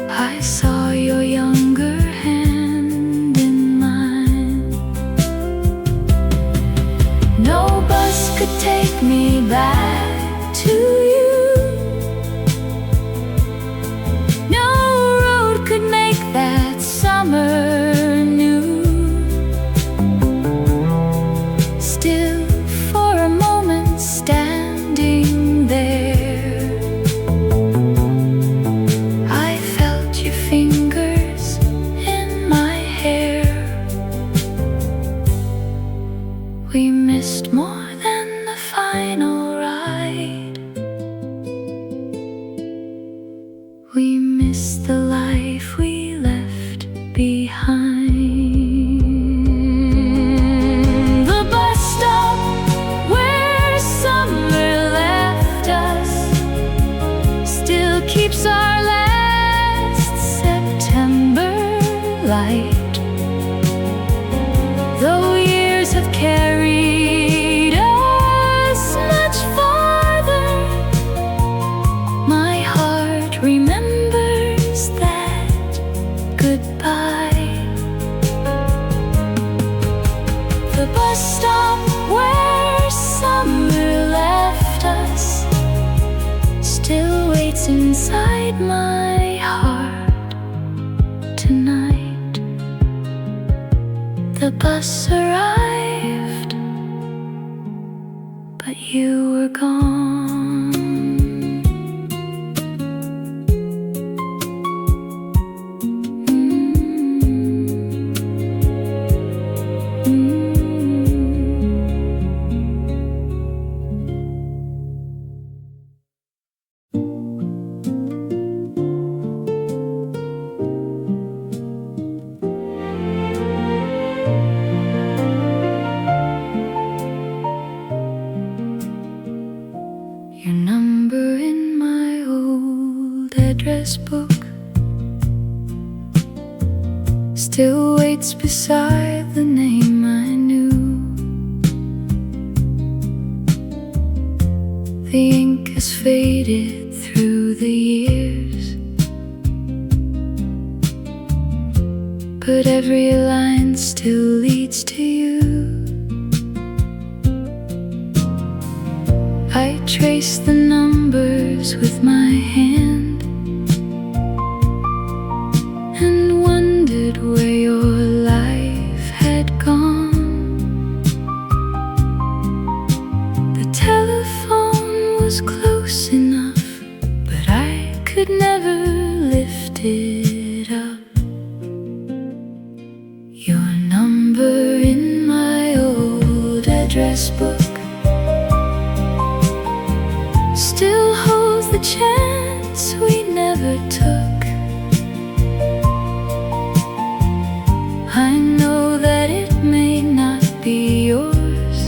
I saw your younger hand in mine. No bus could take me back to you. No road could make that summer new. Still, for a moment standing there, I felt your fingers in my hair. We missed more than the final ride. We missed the life we left behind. The bus stop where summer left us still keeps our last September light. Though years have carried us much farther, my heart remembers that goodbye. The bus stop where summer left us still waits inside my heart tonight. The bus arrived, but you were gone. Your number in my old address book still waits beside the name I knew. The ink has faded through the years, but every line still leads to you. I traced the numbers with my hand and wondered where your life had gone. The telephone was close enough, but I could never lift it up. Your number in my old address book still holds the chance we never took. I know that it may not be yours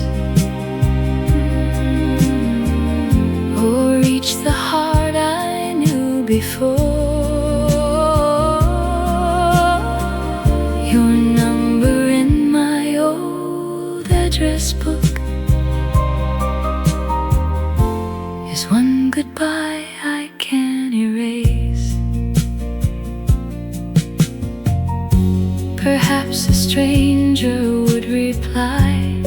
or reach the heart I knew before. Your number in my old address book is one goodbye I can't erase. Perhaps a stranger would reply,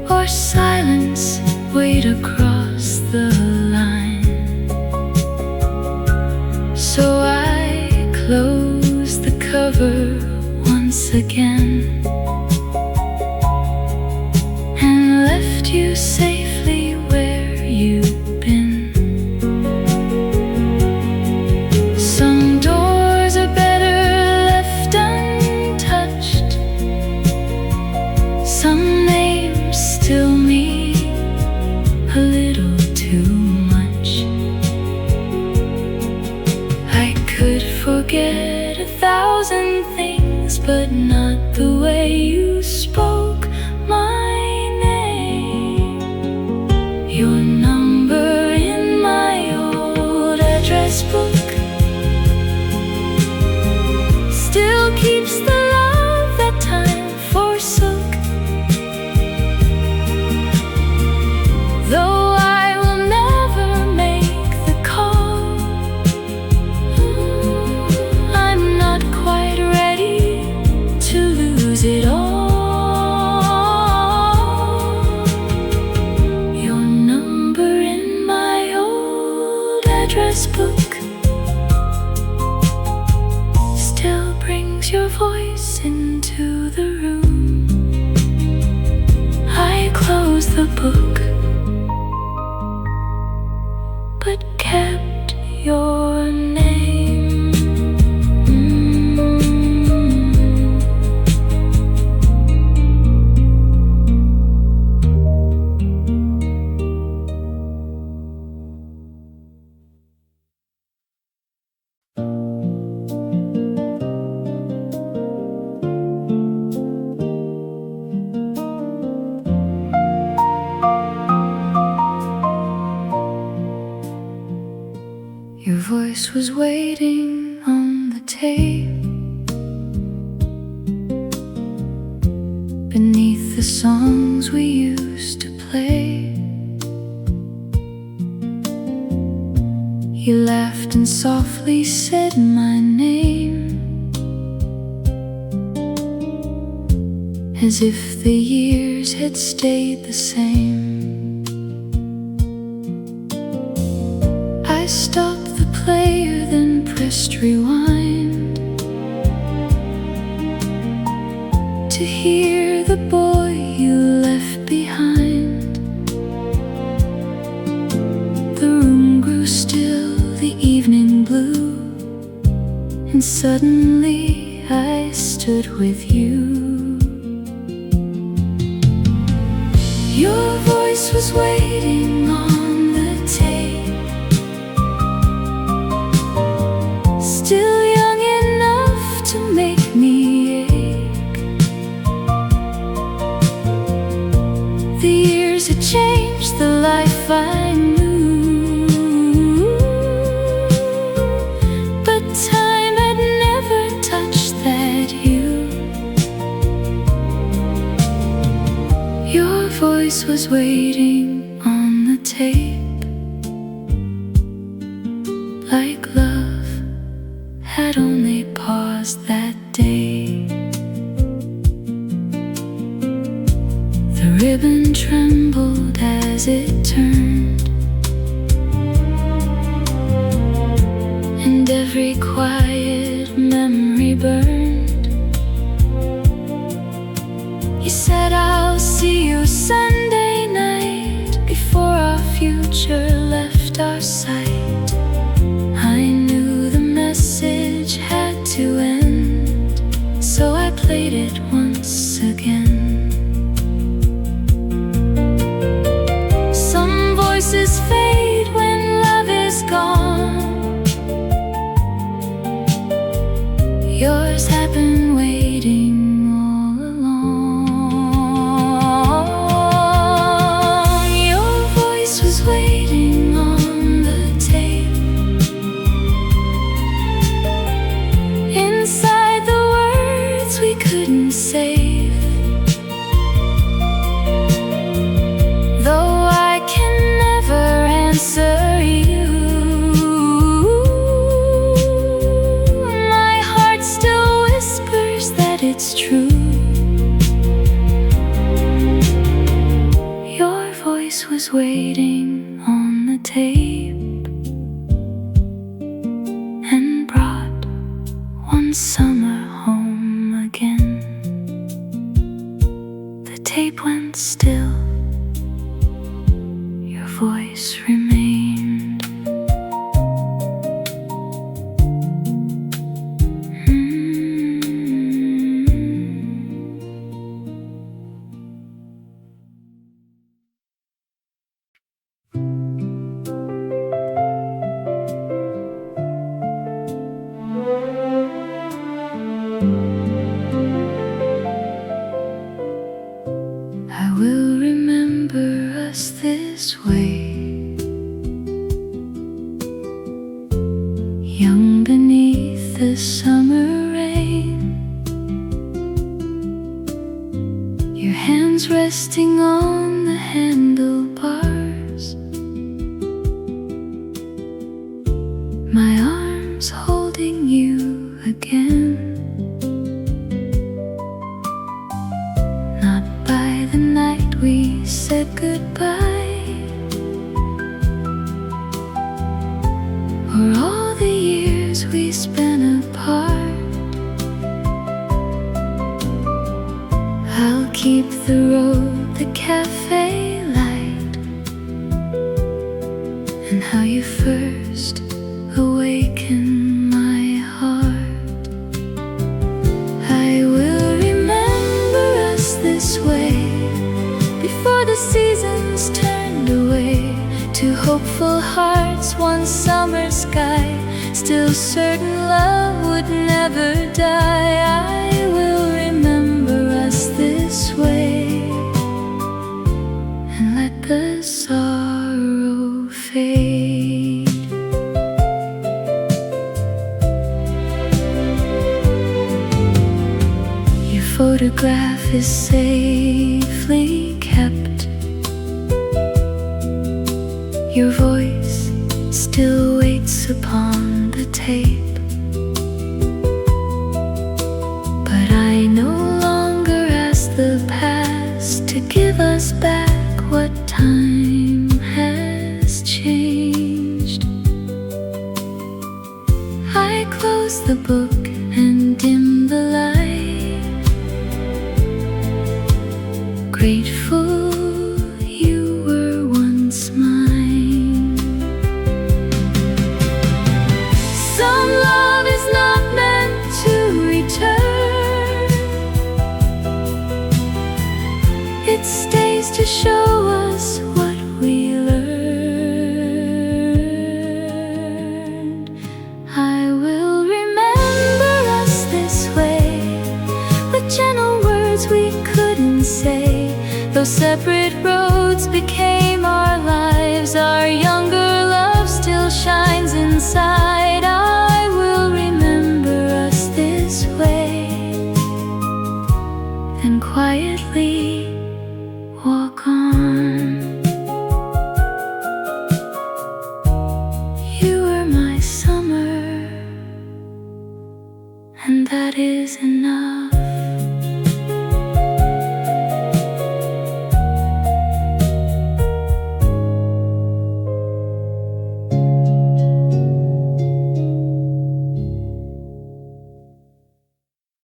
or silence wait across the line. So I closed the cover once again and left you safely where you've been. Some doors are better left untouched. Some names still mean a little too much. I could forget 1,000 things, but not the way you spoke my name. the book, but kept your name. Your voice was waiting on the tape, beneath the songs we used to play. You laughed and softly said my name, as if the years had stayed the same. I stopped the player, then pressed rewind to hear the boy you left behind. The room grew still, the evening blue, and suddenly I stood with you. Your voice was waiting on the tape, still young enough to make me ache. The years had changed the life I knew, but time had never touched that hue. Your voice was waiting on the tape, like love had only paused that day. The ribbon trembled as it turned, and every quiet memory burned. You said I'll see you Sunday night, before our future left our sight. I knew the message had to end, so I played it once again. Some voices fade when love is gone. Yours have been waiting all along. Your voice was waiting on the tape, inside the words we couldn't save. Though I can never answer you, my heart still whispers that it's true. Your voice was waiting on the tape, and brought one summer home again. The tape went still, your voice remained. I will remember us this way, young beneath the summer rain, your hands resting on the handlebars, my arms holding you again. Not by the night we said goodbye, or all the years we spent apart. I'll keep the road, the cafe how you first awakened my heart. I will remember us this way, before the seasons turned away. Two hopeful hearts, one summer sky, still certain love would never die. I will remember us this way, and let the sorrow fade. Your photograph is safely kept. Your voice still waits upon the tape. But I no longer ask the past to give us back what time has changed. I close the book and dim the light, grateful you were once mine. Some love is not meant to return. It stays to show us what we learned. I will remember us this way, with gentle words we couldn't say. Though separate roads became our lives, our younger love still shines inside.